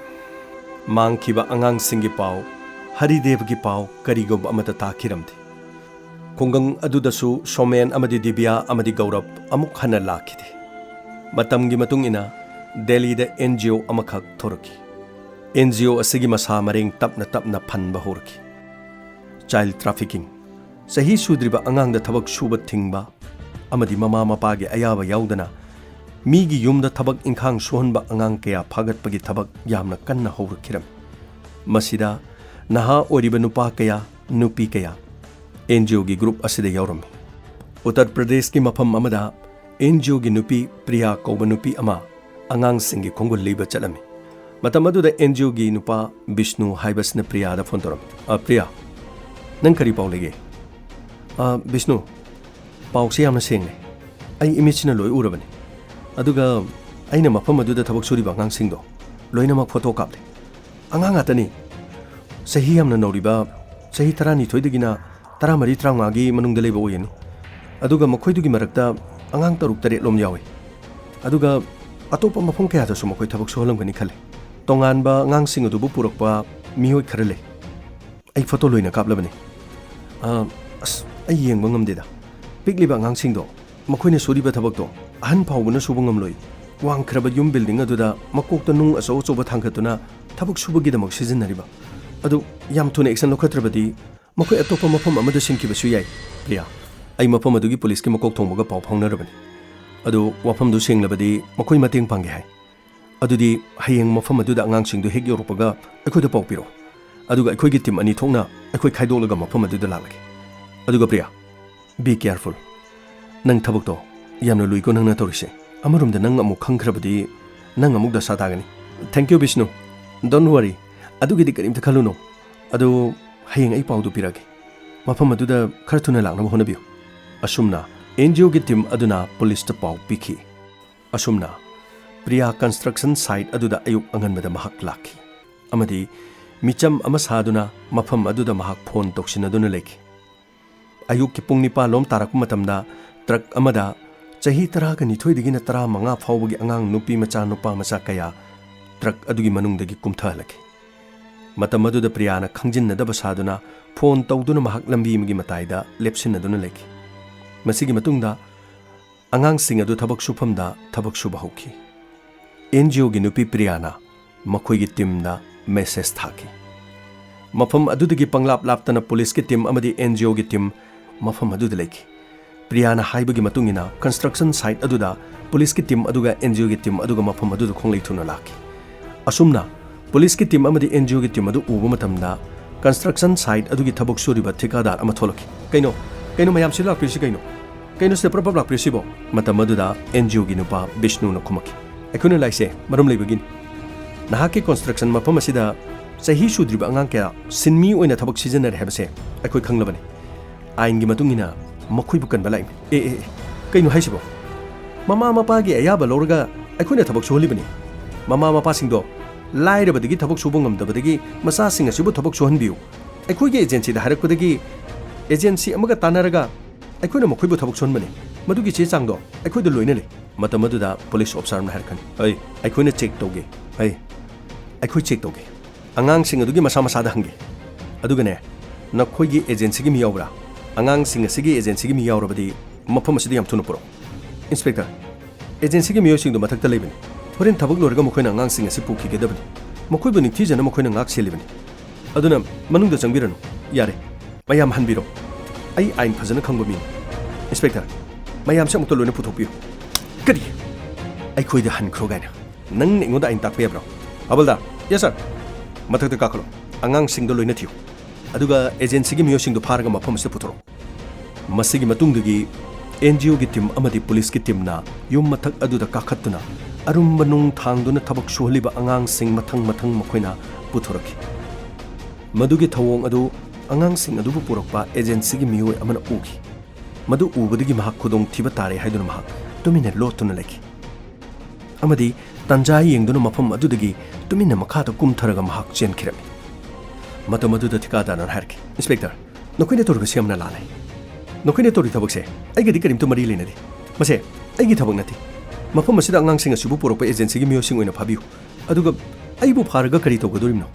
ꯃꯥꯡꯈꯤꯕ ꯑꯉꯥꯡꯁꯤꯡꯒꯤ ꯄꯥꯎ ꯍꯔꯤꯗꯦꯕꯒꯤ ꯄꯥꯎ ꯀꯔꯤꯒꯨꯝꯕ ꯑꯃꯠꯇ ꯇꯥꯈꯤꯔꯝꯗꯦ ꯈꯨꯡꯒꯪ ꯑꯗꯨꯗꯁꯨ ꯁꯣꯃꯦꯟ ꯑꯃꯗꯤ ꯗꯤꯕ꯭ꯌꯥ ꯑꯃꯗꯤ ꯒꯧꯔꯕ ꯑꯃꯨꯛ ꯍꯟꯅ ꯂꯥꯛꯈꯤꯗꯦ ꯃꯇꯝꯒꯤ ꯃꯇꯨꯡ ꯏꯟꯅ ꯗꯦꯜꯂꯤꯗ NGO ꯑꯃꯈꯛ ꯊꯣꯔꯛꯈꯤ NGO ꯑꯁꯤꯒꯤ ꯃꯁꯥ ꯃꯔꯦꯡ ꯇꯞꯅ ꯐꯟꯕ ꯍꯧꯔꯛꯈꯤ ꯆꯥꯏꯜ ꯇ꯭ꯔꯥꯐꯤꯀꯤꯡ ꯆꯍꯤ ꯁꯨꯗ꯭ꯔꯤꯕ ꯑꯉꯥꯡꯗ ꯊꯕꯛ ꯁꯨꯕ ꯊꯤꯡꯕ ꯑꯃꯗꯤ ꯃꯃꯥ ꯃꯄꯥꯒꯤ ꯑꯌꯥꯕ ꯌꯥꯎꯗꯅ ꯃꯤꯒꯤ ꯌꯨꯝꯗ ꯊꯕꯛ ꯏꯪꯈꯥꯡ ꯁꯨꯍꯟꯕ ꯑꯉꯥꯡ ꯀꯌꯥ ꯐꯥꯒꯠꯄꯒꯤ ꯊꯕꯛ ꯌꯥꯝꯅ ꯀꯟꯅ ꯍꯧꯔꯛꯈꯤꯔꯝꯃꯤ ꯃꯁꯤꯗ ꯅꯍꯥ ꯑꯣꯏꯔꯤꯕ ꯅꯨꯄꯥ ꯀꯌꯥ ꯅꯨꯄꯤ ꯀꯌꯥ NGOꯒꯤ ꯒ꯭ꯔꯨꯞ ꯑꯁꯤꯗ ꯌꯥꯎꯔꯝꯃꯤ ꯎꯠꯇꯔ ꯄ꯭ꯔꯗꯦꯁꯀꯤ ꯃꯐꯝ ꯑꯃꯗ NGOꯒꯤ ꯅꯨꯄꯤ ꯄ꯭ꯔꯤꯌꯥ ꯀꯧꯕ ꯅꯨꯄꯤ ꯑꯃ ꯑꯉꯥꯡꯁꯤꯡꯒꯤ ꯈꯣꯡꯒꯨꯜ ꯂꯤꯕ ꯆꯠꯂꯝꯃꯤ ꯃꯇꯝ ꯑꯗꯨꯗ NGOꯒꯤ ꯅꯨꯄꯥ ꯕꯤꯁꯅꯨ ꯍꯥꯏꯕꯁꯤꯅ ꯄ꯭ꯔꯤꯌꯥꯗ ꯐꯣꯟ ꯇꯧꯔꯝꯃꯤ ꯄ꯭ꯔꯤꯌꯥ ꯅꯪ ꯀꯔꯤ ꯄꯥꯎ ꯂꯩꯒꯦ ꯕꯤꯁꯅꯨ ꯄꯥꯎꯁꯦ ꯌꯥꯝꯅ ꯁꯦꯡꯂꯦ ꯑꯩ ꯏꯃꯤꯠꯁꯤꯅ ꯂꯣꯏ ꯎꯔꯕꯅꯤ ꯑꯗꯨꯒ ꯑꯩꯅ ꯃꯐꯝ ꯑꯗꯨꯗ ꯊꯕꯛ ꯁꯨꯔꯤꯕ ꯑꯉꯥꯡꯁꯤꯡꯗꯣ ꯂꯣꯏꯅꯃꯛ ꯐꯣꯇꯣ ꯀꯥꯞꯂꯦ ꯑꯉꯥꯡ ꯉꯥꯛꯇꯅꯤ ꯆꯍꯤ ꯌꯥꯝꯅ ꯅꯧꯔꯤꯕ ꯆꯍꯤ 12ꯗꯒꯤꯅ 13-15ꯒꯤ ꯃꯅꯨꯡꯗ ꯂꯩꯕ ꯑꯣꯏꯒꯅꯤ ꯑꯗꯨꯒ ꯃꯈꯣꯏꯗꯨꯒꯤ ꯃꯔꯛꯇ ꯑꯉꯥꯡ 6-7 ꯂꯣꯝ ꯌꯥꯎꯏ ꯑꯗꯨꯒ ꯑꯇꯣꯞꯄ ꯃꯐꯝ ꯀꯌꯥꯗꯁꯨ ꯃꯈꯣꯏ ꯊꯕꯛ ꯁꯨꯍꯜꯂꯝꯒꯅꯤ ꯈꯜꯂꯤ ꯇꯣꯉꯥꯟꯕ ꯑꯉꯥꯡꯁꯤꯡ ꯑꯗꯨꯕꯨ ꯄꯨꯔꯛꯄ ꯃꯤꯑꯣꯏ ꯈꯔ ꯂꯩ ꯑꯩ ꯐꯣꯇꯣ ꯂꯣꯏꯅ ꯀꯥꯞꯂꯕꯅꯤ ꯑꯩ ꯌꯦꯡꯕ ꯉꯝꯗꯦꯗ ꯄꯤꯛꯂꯤꯕ ꯑꯉꯥꯡꯁꯤꯡꯗꯣ ꯃꯈꯣꯏꯅ ꯁꯨꯔꯤꯕ ꯊꯕꯛꯇꯣ ꯑꯍꯟ ꯐꯥꯎꯕꯅ ꯁꯨꯕ ꯉꯝꯂꯣꯏ ꯋꯥꯡꯈ꯭ꯔꯕ ꯌꯨꯝ ꯕꯤꯜꯗꯤꯡ ꯑꯗꯨꯗ ꯃꯀꯣꯛꯇ ꯅꯨꯡ ꯑꯆꯧ ꯑꯆꯧꯕ ꯊꯥꯡꯒꯠꯇꯨꯅ ꯊꯕꯛ ꯁꯨꯕꯒꯤꯗꯃꯛ ꯁꯤꯖꯤꯟꯅꯔꯤꯕ ꯑꯗꯨ ꯌꯥꯝ ꯊꯨꯅ ꯑꯦꯛꯁꯟ ꯂꯧꯈꯠꯇ꯭ꯔꯕꯗꯤ ꯃꯈꯣꯏ ꯑꯇꯣꯞꯄ ꯃꯐꯝ ꯑꯃꯗ ꯁꯤꯟꯈꯤꯕꯁꯨ ꯌꯥꯏ ꯄ꯭ꯔꯤꯌꯥ ꯑꯩ ꯃꯐꯝ ꯑꯗꯨꯒꯤ ꯄꯨꯂꯤꯁꯀꯤ ꯃꯀꯣꯛ ꯊꯣꯡꯕꯒ ꯄꯥꯎ ꯐꯥꯎꯅꯔꯕꯅꯤ ꯑꯗꯨ ꯋꯥꯐꯝꯗꯨ ꯁꯦꯡꯂꯕꯗꯤ ꯃꯈꯣꯏ ꯃꯇꯦꯡ ꯄꯥꯡꯒꯦ ꯍꯥꯏ ꯑꯗꯨꯗꯤ ꯍꯌꯦꯡ ꯃꯐꯝ ꯑꯗꯨꯗ ꯑꯉꯥꯡꯁꯤꯡꯗꯨ ꯍꯦꯛ ꯌꯧꯔꯛꯄꯒ ꯑꯩꯈꯣꯏꯗ ꯄꯥꯎ ꯄꯤꯔꯛꯑꯣ ꯑꯗꯨꯒ ꯑꯩꯈꯣꯏꯒꯤ ꯇꯤꯝ ꯑꯅꯤ ꯊꯣꯛꯅ ꯑꯩꯈꯣꯏ ꯈꯥꯏꯗꯣꯛꯂꯒ ꯃꯐꯝ ꯑꯗꯨꯗ ꯂꯥꯛꯂꯒꯦ ꯑꯗꯨꯒ ꯄ꯭ꯔꯤꯌꯥ ꯕꯤ ꯀꯦꯌꯔꯐꯨꯜ ꯅꯪ ꯊꯕꯛꯇꯣ ꯌꯥꯝꯅ ꯂꯨꯏꯀꯣ ꯅꯪꯅ ꯇꯧꯔꯤꯁꯦ ꯑꯃꯔꯣꯝꯗ ꯅꯪ ꯑꯃꯨꯛ ꯈꯪꯈ꯭ꯔꯕꯗꯤ ꯅꯪ ꯑꯃꯨꯛ ꯗꯁꯥ ꯇꯥꯒꯅꯤ ꯊꯦꯡꯛ ꯌꯨ ꯕꯤꯁꯅꯨ ꯗꯣꯟꯠ ꯋꯥꯔꯤ ꯑꯗꯨꯒꯤꯗꯤ ꯀꯔꯤꯝꯇ ꯈꯜꯂꯨꯅꯨ ꯑꯗꯨ ꯍꯌꯦꯡ ꯑꯩ ꯄꯥꯎꯗꯨ ꯄꯤꯔꯛꯑꯒꯦ ꯃꯐꯝ ꯑꯗꯨꯗ ꯈꯔ ꯊꯨꯅ ꯂꯥꯛꯅꯕ ꯍꯣꯠꯅꯕꯤꯌꯨ ꯑꯁꯨꯝꯅ NGOꯒꯤ ꯇꯤꯝ ꯑꯗꯨꯅ ꯄꯨꯂꯤꯁꯇ ꯄꯥꯎ ꯄꯤꯈꯤ ꯑꯁꯨꯝꯅ ꯄ꯭ꯔꯤꯌꯥ ꯀꯟꯁꯇ꯭ꯔꯛꯁꯟ ꯁꯥꯏꯠ ꯑꯗꯨꯗ ꯑꯌꯨꯛ ꯑꯉꯟꯕꯗ ꯃꯍꯥꯛ ꯂꯥꯛꯈꯤ ꯑꯃꯗꯤ ꯃꯤꯆꯝ ꯑꯃ ꯁꯥꯗꯨꯅ ꯃꯐꯝ ꯑꯗꯨꯗ ꯃꯍꯥꯛ ꯐꯣꯟ ꯇꯧꯁꯤꯟꯅꯗꯨꯅ ꯂꯩꯈꯤ ꯑꯌꯨꯛꯀꯤ ꯄꯨꯡ 9 ꯇꯥꯔꯛꯄ ꯃꯇꯝꯗ ꯇ꯭ꯔꯛ ꯑꯃꯗ ꯆꯍꯤ 12ꯗꯒꯤꯅ 15 ꯐꯥꯎꯕꯒꯤ ꯑꯉꯥꯡ ꯅꯨꯄꯤ ꯃꯆꯥ ꯅꯨꯄꯥ ꯃꯆꯥ ꯀꯌꯥ ꯇ꯭ꯔꯛ ꯑꯗꯨꯒꯤ ꯃꯅꯨꯡꯗꯒꯤ ꯀꯨꯝꯊꯍꯜꯂꯛꯈꯤ ꯃꯇꯝ ꯑꯗꯨꯗ ꯄ꯭ꯔꯤꯌꯥꯅ ꯈꯪꯖꯤꯟꯅꯗꯕ ꯁꯥꯗꯨꯅ ꯐꯣꯟ ꯇꯧꯗꯨꯅ ꯃꯍꯥꯛ ꯂꯝꯕꯤ ꯑꯃꯒꯤ ꯃꯇꯥꯏꯗ ꯂꯦꯞꯁꯤꯟꯅꯗꯨꯅ ꯂꯩꯈꯤ ꯃꯁꯤꯒꯤ ꯃꯇꯨꯡꯗ ꯑꯉꯥꯡꯁꯤꯡ ꯑꯗꯨ ꯊꯕꯛ ꯁꯨꯐꯝꯗ ꯊꯕꯛ ꯁꯨꯕ ꯍꯧꯈꯤ NGOꯒꯤ ꯅꯨꯄꯤ ꯄ꯭ꯔꯤꯌꯥꯅ ꯃꯈꯣꯏꯒꯤ ꯇꯤꯝꯗ ꯃꯦꯁꯦꯖ ꯊꯥꯈꯤ ꯃꯐꯝ ꯑꯗꯨꯗꯒꯤ ꯄꯪꯂꯥꯞ ꯂꯥꯞꯇꯅ ꯄꯨꯂꯤꯁꯀꯤ ꯇꯤꯝ ꯑꯃꯗꯤ NGOꯒꯤ ꯇꯤꯝ ꯃꯐꯝ ꯑꯗꯨꯗ ꯂꯩꯈꯤ ꯄ꯭ꯔꯤꯌꯥꯅ ꯍꯥꯏꯕꯒꯤ ꯃꯇꯨꯡꯏꯟꯅ ꯀꯟꯁꯇ꯭ꯔꯛꯁꯟ ꯁꯥꯏꯠ ꯑꯗꯨꯗ ꯄꯨꯂꯤꯁꯀꯤ ꯇꯤꯝ ꯑꯗꯨꯒ NGOꯒꯤ ꯇꯤꯝ ꯑꯗꯨꯒ ꯃꯐꯝ ꯑꯗꯨꯗ ꯈꯣꯡꯂꯩ ꯊꯨꯅ ꯂꯥꯛꯈꯤ ꯑꯁꯨꯝꯅ ꯄꯨꯂꯤꯁꯀꯤ ꯇꯤꯝ ꯑꯃꯗꯤ NGOꯒꯤ ꯇꯤꯝ ꯑꯗꯨ ꯎꯕ ꯃꯇꯝꯗ ꯀꯟꯁꯇ꯭ꯔꯛꯁꯟ ꯁꯥꯏꯠ ꯑꯗꯨꯒꯤ ꯊꯕꯛ ꯁꯨꯔꯤꯕ ꯊꯤꯀꯥꯗꯥꯔ ꯑꯃ ꯊꯣꯛꯂꯛꯈꯤ ꯀꯩꯅꯣ ꯃꯌꯥꯝ ꯁꯤ ꯂꯥꯛꯄꯤꯔꯤꯁꯤ ꯀꯩꯅꯣ ꯁꯤꯗ ꯄ꯭ꯔꯞ ꯂꯥꯛꯄꯤꯔꯤꯁꯤꯕꯣ ꯃꯇꯝ ꯑꯗꯨꯗ NGOꯒꯤ ꯅꯨꯄꯥ ꯕꯤꯁꯅꯨꯅ ꯈꯨꯝꯃꯛꯈꯤ ꯑꯩꯈꯣꯏꯅ ꯂꯥꯛꯏꯁꯦ ꯃꯔꯝ ꯂꯩꯕꯒꯤꯅꯤ ꯅꯍꯥꯛꯀꯤ ꯀꯟꯁꯇ꯭ꯔꯛꯁꯟ ꯃꯐꯝ ꯑꯁꯤꯗ ꯆꯍꯤ ꯁꯨꯗ꯭ꯔꯤꯕ ꯑꯉꯥꯡ ꯀꯌꯥ ꯁꯤꯟꯃꯤ ꯑꯣꯏꯅ ꯊꯕꯛ ꯁꯤꯖꯤꯟꯅꯔꯦ ꯍꯥꯏꯕꯁꯦ ꯑꯩꯈꯣꯏ ꯈꯪꯂꯕꯅꯤ ꯑꯥꯏꯟꯒꯤ ꯃꯇꯨꯡꯏꯟꯅ ꯃꯈꯣꯏꯕꯨ ꯀꯟꯕ ꯂꯥꯛꯏꯅꯤ ꯀꯩꯅꯣ ꯍꯥꯏꯁꯤꯕꯣ ꯃꯃꯥ ꯃꯄꯥꯒꯤ ꯑꯌꯥꯕ ꯂꯧꯔꯒ ꯑꯩꯈꯣꯏꯅ ꯊꯕꯛ ꯁꯨꯍꯜꯂꯤꯕꯅꯤ ꯃꯃꯥ ꯃꯄꯥꯁꯤꯡꯗꯣ ꯂꯥꯏꯔꯕꯗꯒꯤ ꯊꯕꯛ ꯁꯨꯕ ꯉꯝꯗꯕꯗꯒꯤ ꯃꯆꯥꯁꯤꯡ ꯑꯁꯤꯕꯨ ꯊꯕꯛ ꯁꯨꯍꯟꯕꯤꯌꯨ ꯑꯩꯈꯣꯏꯒꯤ ꯑꯦꯖꯦꯟꯁꯤꯗ ꯍꯥꯏꯔꯛꯄꯗꯒꯤ ꯑꯦꯖꯦꯟꯁꯤ ꯑꯃꯒ ꯇꯥꯟꯅꯔꯒ ꯑꯩꯈꯣꯏꯅ ꯃꯈꯣꯏꯕꯨ ꯊꯕꯛ ꯁꯨꯍꯟꯕꯅꯤ ꯃꯗꯨꯒꯤ ꯆꯦ ꯆꯥꯡꯗꯣ ꯑꯩꯈꯣꯏꯗ ꯂꯣꯏꯅ ꯂꯩ ꯃꯇꯝ ꯑꯗꯨꯗ ꯄꯨꯂꯤꯁ ꯑꯣꯐꯤꯁꯥꯔ ꯑꯃꯅ ꯍꯥꯏꯔꯛꯀꯅꯤ ꯑꯩꯈꯣꯏꯅ ꯆꯦꯛ ꯇꯧꯒꯦ ꯑꯩꯈꯣꯏ ꯆꯦꯛ ꯇꯧꯒꯦ ꯑꯉꯥꯡꯁꯤꯡ ꯑꯗꯨꯒꯤ ꯃꯁꯥ ꯃꯁꯥꯗ ꯍꯪꯒꯦ ꯑꯗꯨꯒꯅꯦ ꯅꯈꯣꯏꯒꯤ ꯑꯦꯖꯦꯟꯁꯤꯒꯤ ꯃꯤ ꯌꯥꯎꯕ꯭ꯔꯥ ꯑꯉꯥꯡꯁꯤꯡ ꯑꯁꯤꯒꯤ ꯑꯦꯖꯦꯟꯁꯤꯒꯤ ꯃꯤ ꯌꯥꯎꯔꯕꯗꯤ ꯃꯐꯝ ꯑꯁꯤꯗ ꯌꯥꯝ ꯊꯨꯅ ꯄꯨꯔꯛꯎ ꯏꯟꯁꯄꯦꯛꯇꯔ ꯑꯦꯖꯦꯟꯁꯤꯒꯤ ꯃꯤꯑꯣꯏꯁꯤꯡꯗꯣ ꯃꯊꯛꯇ ꯂꯩꯕꯅꯤ ꯍꯣꯔꯦꯟ ꯊꯕꯛ ꯂꯣꯏꯔꯒ ꯃꯈꯣꯏꯅ ꯑꯉꯥꯡꯁꯤꯡ ꯑꯁꯤ ꯄꯨꯈꯤꯒꯗꯕꯅꯤ ꯃꯈꯣꯏꯕꯨ ꯅꯤꯡꯊꯤꯖꯅ ꯃꯈꯣꯏꯅ ꯉꯥꯛ ꯁꯦꯜꯂꯤꯕꯅꯤ ꯑꯗꯨꯅ ꯃꯅꯨꯡꯗ ꯆꯪꯕꯤꯔꯅꯨ ꯌꯥꯔꯦ ꯃꯌꯥꯝ ꯍꯟꯕꯤꯔꯣ ꯑꯩ ꯑꯥꯏꯟ ꯐꯖꯅ ꯈꯪꯕ ꯃꯤꯅꯤ ꯏꯟꯁꯄꯦꯛꯇꯔ ꯃꯌꯥꯝꯁꯦ ꯑꯃꯨꯛꯇ ꯂꯣꯏꯅ ꯄꯨꯊꯣꯛꯄꯤꯌꯨ ꯀꯔꯤ ꯑꯩꯈꯣꯏꯗ ꯍꯟꯈ꯭ꯔꯣ ꯒꯥꯏꯅ ꯅꯪꯅ ꯑꯩꯉꯣꯟꯗ ꯑꯥꯏꯟ ꯇꯥꯛꯄ ꯌꯥꯕ꯭ꯔꯣ ꯍꯕꯜꯗꯥꯔ ꯌꯦꯁ ꯁꯔ ꯃꯊꯛꯇ ꯀꯥꯈꯠꯂꯣ ꯑꯉꯥꯡꯁꯤꯡꯗꯣ ꯂꯣꯏꯅ ꯊꯤꯌꯨ ꯑꯗꯨꯒ ꯑꯦꯖꯦꯟꯁꯤꯒꯤ ꯃꯤꯑꯣꯏꯁꯤꯡꯗꯣ ꯐꯥꯔꯒ ꯃꯐꯝ ꯑꯁꯤꯗ ꯄꯨꯊꯣꯔꯛꯎ ꯃꯁꯤꯒꯤ ꯃꯇꯨꯡꯗꯒꯤ NGOꯒꯤ ꯇꯤꯝ ꯑꯃꯗꯤ ꯄꯨꯂꯤꯁꯀꯤ ꯇꯤꯝꯅ ꯌꯨꯝ ꯃꯊꯛ ꯑꯗꯨꯗ ꯀꯥꯈꯠꯇꯨꯅ ꯑꯔꯨꯝꯕ ꯅꯨꯡ ꯊꯥꯡꯗꯨꯅ ꯊꯕꯛ ꯁꯨꯍꯜꯂꯤꯕ ꯑꯉꯥꯡꯁꯤꯡ ꯃꯊꯪ ꯃꯈꯣꯏꯅ ꯄꯨꯊꯣꯔꯛꯈꯤ ꯃꯗꯨꯒꯤ ꯊꯧꯑꯣꯡ ꯑꯗꯨ ꯑꯉꯥꯡꯁꯤꯡ ꯑꯗꯨꯕꯨ ꯄꯨꯔꯛꯄ ꯑꯦꯖꯦꯟꯁꯤꯒꯤ ꯃꯤꯑꯣꯏ ꯑꯃꯅ ꯎꯈꯤ ꯃꯗꯨ ꯎꯕꯗꯒꯤ ꯃꯍꯥꯛ ꯈꯨꯗꯣꯡꯊꯤꯕ ꯇꯥꯔꯦ ꯍꯥꯏꯗꯨꯅ ꯃꯍꯥꯛ ꯇꯨꯃꯤꯟꯅ ꯂꯣꯠꯇꯨꯅ ꯂꯩꯈꯤ ꯑꯃꯗꯤ ꯇꯟꯖꯥ ꯌꯦꯡꯗꯨꯅ ꯃꯐꯝ ꯑꯗꯨꯗꯒꯤ ꯇꯨꯃꯤꯟꯅ ꯃꯈꯥꯗ ꯀꯨꯝꯊꯔꯒ ꯃꯍꯥꯛ ꯆꯦꯟꯈꯤꯔꯝꯃꯤ ꯃꯇꯝ ꯑꯗꯨꯗ ꯊꯤꯀꯥꯗꯥꯔꯅ ꯍꯥꯏꯔꯛꯈꯤ ꯏꯟꯁꯄꯦꯛꯇꯔ ꯅꯈꯣꯏꯅ ꯇꯧꯔꯤꯕꯁꯤ ꯌꯥꯝꯅ ꯂꯥꯜꯂꯦ ꯅꯈꯣꯏꯅ ꯇꯧꯔꯤ ꯊꯕꯛꯁꯦ ꯑꯩꯒꯗꯤ ꯀꯔꯤꯝꯇ ꯃꯔꯤ ꯂꯩꯅꯗꯦ ꯃꯁꯦ ꯑꯩꯒꯤ ꯊꯕꯛ ꯅꯠꯇꯦ ꯃꯐꯝ ꯑꯁꯤꯗ ꯑꯉꯥꯡꯁꯤꯡ ꯑꯁꯤꯕꯨ ꯄꯨꯔꯛꯄ ꯑꯦꯖꯦꯟꯁꯤꯒꯤ ꯃꯤꯑꯣꯏꯁꯤꯡ ꯑꯣꯏꯅ ꯐꯥꯕꯤꯌꯨ ꯑꯗꯨꯒ ꯑꯩꯕꯨ ꯐꯥꯔꯒ ꯀꯔꯤ ꯇꯧꯒꯗꯣꯔꯤꯕꯅꯣ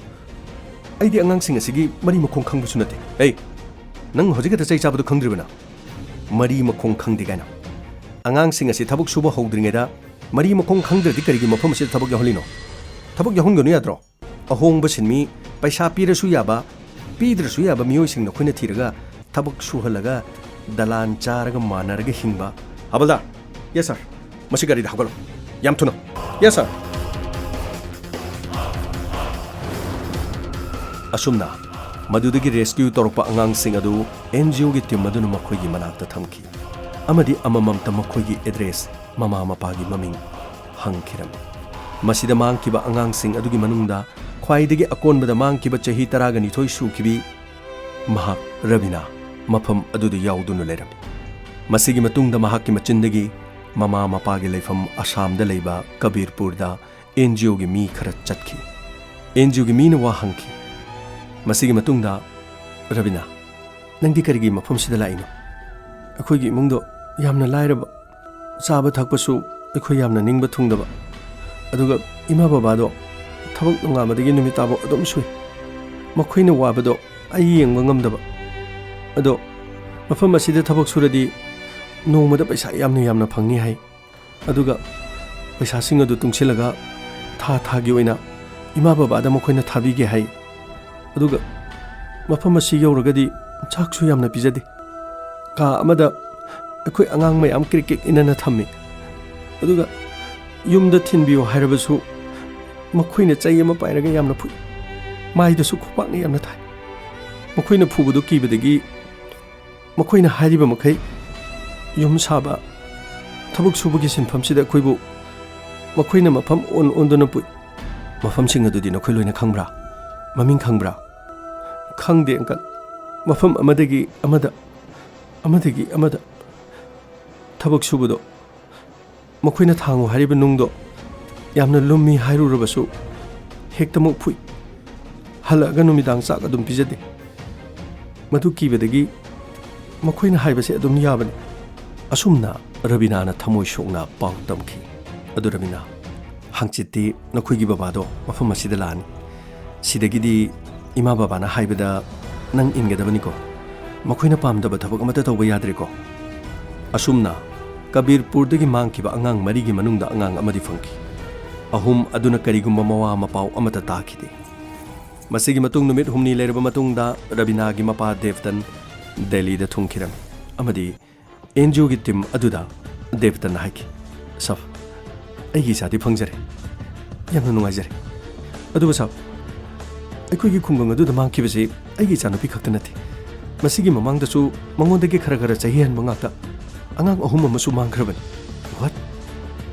ꯑꯩꯗꯤ ꯑꯉꯥꯡꯁꯤꯡ ꯑꯁꯤꯒꯤ ꯃꯔꯤ ꯃꯈꯣꯡ ꯈꯪꯕꯁꯨ ꯅꯠꯇꯦ ꯅꯪ ꯍꯧꯖꯤꯛ ꯈꯛꯇ ꯆꯩ ꯆꯥꯕꯗꯨ ꯈꯪꯗ꯭ꯔꯤꯕꯅ ꯃꯔꯤ ꯃꯈꯣꯡ ꯈꯪꯗꯦ ꯀꯥꯏꯅ ꯑꯉꯥꯡꯁꯤꯡ ꯑꯁꯤ ꯊꯕꯛ ꯁꯨꯕ ꯍꯧꯗ꯭ꯔꯤꯉꯩꯗ ꯃꯔꯤ ꯃꯈꯣꯡ ꯈꯪꯗ꯭ꯔꯗꯤ ꯀꯔꯤꯒꯤ ꯃꯐꯝ ꯑꯁꯤꯗ ꯊꯕꯛ ꯌꯥꯎꯍꯜꯂꯤꯅꯣ ꯊꯕꯛ ꯌꯥꯎꯍꯟꯒꯅꯨ ꯌꯥꯗ꯭ꯔꯣ ꯑꯍꯣꯡꯕ ꯁꯤꯟꯃꯤ ꯄꯩꯁꯥ ꯄꯤꯔꯁꯨ ꯌꯥꯕ ꯄꯤꯗ꯭ꯔꯁꯨ ꯌꯥꯕ ꯃꯤꯑꯣꯏꯁꯤꯡ ꯑꯩꯈꯣꯏꯅ ꯊꯤꯔꯒ ꯊꯕꯛ ꯁꯨꯍꯜꯂꯒ ꯗꯂꯥꯟ ꯆꯥꯔꯒ ꯃꯥꯟꯅꯔꯒ ꯍꯤꯡꯕ ꯍꯕꯜꯗꯥꯔ ꯌꯦꯁ ꯁꯔ ꯃꯁꯤ ꯒꯥꯔꯤꯗ ꯍꯧꯒꯠꯂꯣ ꯌꯥꯝ ꯊꯨꯅ ꯌꯦꯁ ꯁꯔ ꯑꯁꯨꯝꯅ ꯃꯗꯨꯗꯒꯤ ꯔꯦꯁꯀ꯭ꯌꯨ ꯇꯧꯔꯛꯄ ꯑꯉꯥꯡꯁꯤꯡ ꯑꯗꯨ NGOꯒꯤ ꯇꯤꯝ ꯑꯗꯨꯅ ꯃꯈꯣꯏꯒꯤ ꯃꯅꯥꯛꯇ ꯊꯝꯈꯤ ꯑꯃꯗꯤ ꯑꯃꯃꯝꯇ ꯃꯈꯣꯏꯒꯤ ꯑꯦꯗ꯭ꯔꯦꯁ ꯃꯃꯥ ꯃꯄꯥꯒꯤ ꯃꯃꯤꯡ ꯍꯪꯈꯤꯔꯝꯃꯤ ꯃꯁꯤꯗ ꯃꯥꯡꯈꯤꯕ ꯑꯉꯥꯡꯁꯤꯡ ꯑꯗꯨꯒꯤ ꯃꯅꯨꯡꯗ ꯈ꯭ꯋꯥꯏꯗꯒꯤ ꯑꯀꯣꯟꯕꯗ ꯃꯥꯡꯈꯤꯕ ꯆꯍꯤ 12 ꯁꯨꯈꯤꯕꯤ ꯃꯍꯥꯛ ꯔꯕꯤꯅꯥ ꯃꯐꯝ ꯑꯗꯨꯗ ꯌꯥꯎꯗꯨꯅ ꯂꯩꯔꯝꯃꯤ꯫ ꯃꯁꯤꯒꯤ ꯃꯇꯨꯡꯗ ꯃꯍꯥꯛꯀꯤ ꯃꯆꯤꯟꯗꯒꯤ ꯃꯃꯥ ꯃꯄꯥꯒꯤ ꯂꯩꯐꯝ ꯑꯁꯥꯝꯗ ꯂꯩꯕ ꯀꯕꯤꯔꯄꯨꯔꯗ NGOꯒꯤ ꯃꯤ ꯈꯔ ꯆꯠꯈꯤ꯫ NGOꯒꯤ ꯃꯤꯅ ꯋꯥ ꯍꯪꯈꯤ꯫ ꯃꯁꯤꯒꯤ ꯃꯇꯨꯡꯗ ꯔꯕꯤꯅꯥ, ꯅꯪꯗꯤ ꯀꯔꯤꯒꯤ ꯃꯐꯝꯁꯤꯗ ꯂꯥꯛꯏꯅꯣ? ꯑꯩꯈꯣꯏꯒꯤ ꯏꯃꯨꯡꯗꯣ ꯌꯥꯝꯅ ꯂꯥꯏꯔꯕ, ꯆꯥꯕ ꯊꯛꯄꯁꯨ ꯑꯩꯈꯣꯏ ꯌꯥꯝꯅ ꯅꯤꯡꯕ ꯊꯨꯡꯗꯕ, ꯑꯗꯨꯒ ꯏꯃꯥ ꯕꯕꯥꯗꯣ ꯊꯕꯛ ꯅꯣꯡꯉꯥꯟꯕꯗꯒꯤ ꯅꯨꯃꯤꯠ ꯇꯥꯕ ꯑꯗꯨꯝ ꯁꯨꯏ꯫ ꯃꯈꯣꯏꯅ ꯋꯥꯕꯗꯣ ꯑꯩ ꯌꯦꯡꯕ ꯉꯝꯗꯕ꯫ ꯑꯗꯣ ꯃꯐꯝ ꯑꯁꯤꯗ ꯊꯕꯛ ꯁꯨꯔꯗꯤ ꯅꯣꯡꯃꯗ ꯄꯩꯁꯥ ꯌꯥꯝꯅ ꯐꯪꯅꯤ ꯍꯥꯏ꯫ ꯑꯗꯨꯒ ꯄꯩꯁꯥꯁꯤꯡ ꯑꯗꯨ ꯇꯨꯡꯁꯤꯜꯂꯒ ꯊꯥꯒꯤ ꯑꯣꯏꯅ ꯏꯃꯥ ꯕꯕꯥꯗ ꯃꯈꯣꯏꯅ ꯊꯥꯕꯤꯒꯦ ꯍꯥꯏ꯫ ꯑꯗꯨꯒ ꯃꯐꯝ ꯑꯁꯤ ꯌꯧꯔꯒꯗꯤ ꯆꯥꯛꯁꯨ ꯌꯥꯝꯅ ꯄꯤꯖꯗꯦ꯫ ꯀꯥ ꯑꯃꯗ ꯑꯩꯈꯣꯏ ꯑꯉꯥꯡ ꯃꯌꯥꯝ ꯀ꯭ꯔꯤꯛ ꯏꯅꯅ ꯊꯝꯃꯤ꯫ ꯑꯗꯨꯒ ꯌꯨꯝꯗ ꯊꯤꯟꯕꯤꯌꯣ ꯍꯥꯏꯔꯕꯁꯨ ꯃꯈꯣꯏꯅ ꯆꯩ ꯑꯃ ꯄꯥꯏꯔꯒ ꯌꯥꯝꯅ ꯐꯨꯏ꯫ ꯃꯥꯏꯗꯁꯨ ꯈꯨꯄꯥꯛꯅ ꯌꯥꯝꯅ ꯊꯥꯏ꯫ ꯃꯈꯣꯏꯅ ꯐꯨꯕꯗꯨ ꯀꯤꯕꯗꯒꯤ ꯃꯈꯣꯏꯅ ꯍꯥꯏꯔꯤꯕ ꯃꯈꯩ ꯌꯨꯝ ꯁꯥꯕ, ꯊꯕꯛ ꯁꯨꯕꯒꯤ ꯁꯤꯟꯐꯝꯁꯤꯗ ꯑꯩꯈꯣꯏꯕꯨ ꯃꯈꯣꯏꯅ ꯃꯐꯝ ꯑꯣꯟꯗꯨꯅ ꯄꯨꯏ꯫ ꯃꯐꯝꯁꯤꯡ ꯑꯗꯨꯗꯤ ꯅꯈꯣꯏ ꯂꯣꯏꯅ ꯈꯪꯕ꯭ꯔꯥ? ꯃꯃꯤꯡ ꯈꯪꯕ꯭ꯔꯥ? ꯈꯪꯗꯦ ꯑꯪꯀꯜ꯫ ꯃꯐꯝ ꯑꯃꯗꯒꯤ ꯑꯃꯗ ꯊꯕꯛ ꯁꯨꯕꯗꯣ ꯃꯈꯣꯏꯅ ꯊꯥꯡꯉꯨ ꯍꯥꯏꯔꯤꯕ ꯅꯨꯡꯗꯣ ꯌꯥꯝꯅ ꯂꯨꯝꯃꯤ ꯍꯥꯏꯔꯨꯔꯕꯁꯨ ꯍꯦꯛꯇꯃꯛ ꯐꯨꯏ꯫ ꯍꯜꯂꯛꯑꯒ ꯅꯨꯃꯤꯗꯥꯡ ꯆꯥꯛ ꯑꯗꯨꯝ ꯄꯤꯖꯗꯦ꯫ ꯃꯗꯨ ꯀꯤꯕꯗꯒꯤ ꯃꯈꯣꯏꯅ ꯍꯥꯏꯕꯁꯦ ꯑꯗꯨꯝ ꯌꯥꯕꯅꯤ꯫ ꯑꯁꯨꯝꯅ ꯔꯕꯤꯅꯥꯅ ꯊꯃꯣꯏ ꯁꯣꯛꯅ ꯄꯥꯎ ꯇꯝꯈꯤ꯫ ꯑꯗꯨ ꯔꯕꯤꯅꯥ, ꯍꯪꯆꯤꯠꯇꯤ ꯅꯈꯣꯏꯒꯤ ꯕꯕꯥꯗꯣ ꯃꯐꯝ ꯑꯁꯤꯗ ꯂꯥꯛꯑꯅꯤ꯫ ꯁꯤꯗꯒꯤꯗꯤ ꯏꯃꯥ ꯕꯕꯥꯅ ꯍꯥꯏꯕꯗ ꯅꯪ ꯏꯟꯒꯗꯕꯅꯤꯀꯣ꯫ ꯃꯈꯣꯏꯅ ꯄꯥꯝꯗꯕ ꯊꯕꯛ ꯑꯃꯠꯇ ꯇꯧꯕ ꯌꯥꯗ꯭ꯔꯦꯀꯣ꯫ ꯑꯁꯨꯝꯅ ꯀꯕꯤꯔꯄꯨꯔꯗꯒꯤ ꯃꯥꯡꯈꯤꯕ ꯑꯉꯥꯡ 4ꯒꯤ ꯃꯅꯨꯡꯗ ꯑꯉꯥꯡ ꯑꯃꯗꯤ ꯐꯪꯈꯤ꯫ 3 ꯑꯗꯨꯅ ꯀꯔꯤꯒꯨꯝꯕ ꯃꯋꯥ ꯃꯄꯥꯎ ꯑꯃꯠꯇ ꯇꯥꯈꯤꯗꯦ꯫ ꯃꯁꯤꯒꯤ ꯃꯇꯨꯡ ꯅꯨꯃꯤꯠ 6 ꯂꯩꯔꯕ ꯃꯇꯨꯡꯗ ꯔꯕꯤꯅꯥꯒꯤ ꯃꯄꯥ ꯗꯦꯕꯇꯟ ꯗꯦꯜꯂꯤꯗ ꯊꯨꯡꯈꯤꯔꯝꯃꯤ꯫ ꯑꯃꯗꯤ NGOꯒꯤ ꯇꯤꯝ ꯑꯗꯨꯗ ꯗꯦꯕꯇꯟꯅ ꯍꯥꯏꯈꯤ, ꯁꯥꯕ, ꯑꯩꯒꯤ ꯏꯆꯥꯗꯤ ꯐꯪꯖꯔꯦ꯫ ꯌꯥꯝꯅ ꯅꯨꯡꯉꯥꯏꯖꯔꯦ꯫ ꯑꯗꯨꯒ ꯁꯥꯕ, ꯑꯩꯈꯣꯏꯒꯤ ꯈꯨꯡꯒꯪ ꯑꯗꯨꯗ ꯃꯥꯡꯈꯤꯕꯁꯤ ꯑꯩꯒꯤ ꯏꯆꯥꯅꯨꯄꯤ ꯈꯛꯇ ꯅꯠꯇꯦ꯫ ꯃꯁꯤꯒꯤ ꯃꯃꯥꯡꯗꯁꯨ ꯃꯉꯣꯟꯗꯒꯤ ꯈꯔ ꯆꯍꯤ ꯍꯟꯕ ꯉꯥꯛꯇ ꯑꯉꯥꯡ 3 ꯑꯃꯁꯨ ꯃꯥꯡꯈ꯭ꯔꯕꯅꯤ꯫ ꯋꯥꯠ?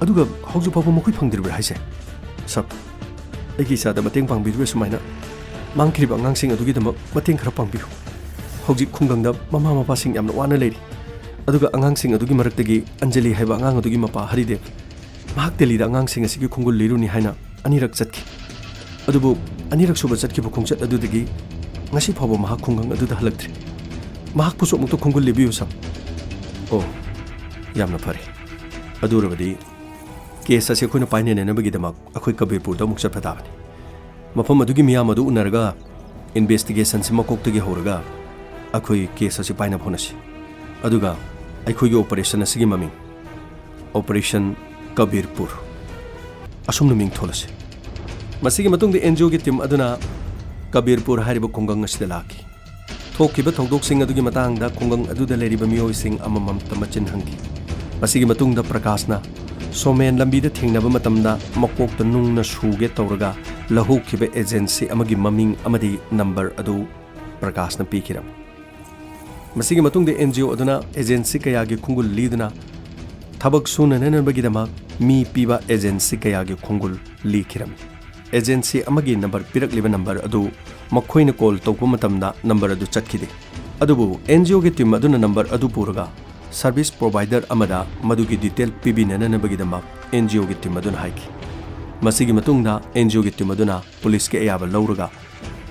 ꯑꯗꯨꯒ ꯍꯧꯖꯤꯛ ꯐꯥꯎꯕ ꯃꯈꯣꯏ ꯐꯪꯗ꯭ꯔꯤꯕ꯭ꯔꯥ ꯍꯥꯏꯁꯦ? ꯁꯥꯕ, ꯑꯩꯒꯤ ꯏꯆꯥꯗ ꯃꯇꯦꯡ ꯄꯥꯡꯕꯤꯔꯤꯕ ꯁꯨꯃꯥꯏꯅ ꯃꯥꯡꯈꯤꯕ ꯑꯉꯥꯡꯁꯤꯡ ꯑꯗꯨꯒꯤꯗꯃꯛ ꯃꯇꯦꯡ ꯈꯔ ꯄꯥꯡꯕꯤꯌꯨ꯫ ꯍꯧꯖꯤꯛ ꯈꯨꯡꯒꯪꯗ ꯃꯃꯥ ꯃꯄꯥꯁꯤꯡ ꯌꯥꯝꯅ ꯋꯥꯅ ꯂꯩꯔꯤ꯫ ꯑꯗꯨꯒ ꯑꯉꯥꯡꯁꯤꯡ ꯑꯗꯨꯒꯤ ꯃꯔꯛꯇꯒꯤ ꯑꯟꯖꯂꯤ ꯍꯥꯏꯕ ꯑꯉꯥꯡ ꯑꯗꯨꯒꯤ ꯃꯄꯥ ꯍꯔꯤꯗꯦꯕ, ꯃꯍꯥꯛ ꯗꯦꯜꯂꯤꯗ ꯑꯉꯥꯡꯁꯤꯡ ꯑꯁꯤꯒꯤ ꯈꯣꯡꯒꯨꯜ ꯂꯤꯔꯨꯅꯤ ꯍꯥꯏꯅ 2ꯔꯛ ꯆꯠꯈꯤ꯫ ꯑꯗꯨꯕꯨ 2ꯔꯛ ꯁꯨꯕ ꯆꯠꯈꯤꯕ ꯈꯣꯡꯆꯠ ꯑꯗꯨꯗꯒꯤ ꯉꯁꯤ ꯐꯥꯎꯕ ꯃꯍꯥꯛ ꯈꯨꯡꯒꯪ ꯑꯗꯨꯗ ꯍꯜꯂꯛꯇ꯭ꯔꯤ꯫ ꯃꯍꯥꯛꯄꯨꯁꯨ ꯑꯃꯨꯛꯇ ꯈꯣꯡꯒꯨꯜ ꯂꯤꯕꯤꯌꯨ ꯁꯥꯕ꯫ ꯑꯣ, ꯌꯥꯝꯅ ꯐꯔꯦ꯫ ꯑꯗꯨ ꯑꯣꯏꯔꯕꯗꯤ ꯀꯦꯁ ꯑꯁꯤ ꯑꯩꯈꯣꯏꯅ ꯄꯥꯏꯅꯅꯕꯒꯤꯗꯃꯛ ꯑꯩꯈꯣꯏ ꯀꯕꯤꯔꯄꯨꯔꯗ ꯑꯃꯨꯛ ꯆꯠꯄ ꯇꯥꯕꯅꯤ꯫ ꯃꯐꯝ ꯑꯗꯨꯒꯤ ꯃꯤꯌꯥꯝ ꯑꯗꯨ ꯎꯅꯔꯒ ꯏꯟꯚꯦꯁꯇꯤꯒꯦꯁꯟꯁꯤ ꯃꯀꯣꯛꯇꯒꯤ ꯍꯧꯔꯒ ꯑꯩꯈꯣꯏ ꯀꯦꯁ ꯑꯁꯤ ꯄꯥꯏꯅꯕ ꯍꯣꯠꯅꯁꯤ꯫ ꯑꯗꯨꯒ ꯑꯩꯈꯣꯏꯒꯤ ꯑꯣꯄꯔꯦꯁꯟ ꯑꯁꯤꯒꯤ ꯃꯃꯤꯡ ꯑꯣꯄꯔꯦꯁꯟ ꯀꯕꯤꯔꯄꯨꯔ ꯑꯁꯨꯝꯅ ꯃꯤꯡ ꯊꯣꯜꯂꯁꯤ꯫ ꯃꯁꯤꯒꯤ ꯃꯇꯨꯡꯗ NGOꯒꯤ ꯇꯤꯝ ꯑꯗꯨꯅ ꯀꯕꯤꯔꯄꯨꯔ ꯍꯥꯏꯔꯤꯕ ꯈꯨꯡꯒꯪ ꯑꯁꯤꯗ ꯂꯥꯛꯈꯤ꯫ ꯊꯣꯛꯈꯤꯕ ꯊꯧꯗꯣꯛꯁꯤꯡ ꯑꯗꯨꯒꯤ ꯃꯇꯥꯡꯗ ꯈꯨꯡꯒꯪ ꯑꯗꯨꯗ ꯂꯩꯔꯤꯕ ꯃꯤꯑꯣꯏꯁꯤꯡ ꯑꯃꯃꯝꯇ ꯃꯆꯤꯟ ꯍꯪꯈꯤ꯫ ꯃꯁꯤꯒꯤ ꯃꯇꯨꯡꯗ ꯄ꯭ꯔꯀꯥꯁꯅ ꯁꯣꯃꯦꯟ ꯂꯝꯕꯤꯗ ꯊꯦꯡꯅꯕ ꯃꯇꯝꯗ ꯃꯀꯣꯛꯇ ꯅꯨꯡꯅ ꯁꯨꯒꯦ ꯇꯧꯔꯒ ꯂꯧꯍꯧꯈꯤꯕ ꯑꯦꯖꯦꯟꯁꯤ ꯑꯃꯒꯤ ꯃꯃꯤꯡ ꯑꯃꯗꯤ ꯅꯝꯕꯔ ꯑꯗꯨ ꯄ꯭ꯔꯀꯥꯁꯅ ꯄꯤꯈꯤꯔꯝꯃꯤ꯫ ꯃꯁꯤꯒꯤ ꯃꯇꯨꯡꯗ NGO ꯑꯗꯨꯅ ꯑꯦꯖꯦꯟꯁꯤ ꯀꯌꯥꯒꯤ ꯈꯣꯡꯒꯨꯜ ꯂꯤꯗꯨꯅ ꯊꯕꯛ ꯁꯨꯅꯅꯕꯒꯤꯗꯃꯛ ꯃꯤ ꯄꯤꯕ ꯑꯦꯖꯦꯟꯁꯤ ꯀꯌꯥꯒꯤ ꯈꯣꯡꯒꯨꯜ ꯂꯤꯈꯤꯔꯝꯃꯤ꯫ ꯑꯦꯖꯦꯟꯁꯤ ꯑꯃꯒꯤ ꯅꯝꯕꯔ ꯄꯤꯔꯛꯂꯤꯕ ꯅꯝꯕꯔ ꯑꯗꯨ ꯃꯈꯣꯏꯅ ꯀꯣꯜ ꯇꯧꯕ ꯃꯇꯝꯗ ꯅꯝꯕꯔ ꯑꯗꯨ ꯆꯠꯈꯤꯗꯦ꯫ ꯑꯗꯨꯕꯨ NGOꯒꯤ ꯇꯤꯝ ꯑꯗꯨꯅ ꯅꯝꯕꯔ ꯑꯗꯨ ꯄꯨꯔꯒ ꯁꯔꯚꯤꯁ ꯄ꯭ꯔꯣꯚꯥꯏꯗꯔ ꯑꯃꯗ ꯃꯗꯨꯒꯤ ꯗꯤꯇꯦꯜ ꯄꯤꯕꯤꯅꯅꯕꯒꯤꯗꯃꯛ NGOꯒꯤ ꯇꯤꯝ ꯑꯗꯨꯅ ꯍꯥꯏꯈꯤ꯫ ꯃꯁꯤꯒꯤ ꯃꯇꯨꯡꯗ NGOꯒꯤ ꯇꯤꯝ ꯑꯗꯨꯅ ꯄꯨꯂꯤꯁꯀꯤ ꯑꯌꯥꯕ ꯂꯧꯔꯒ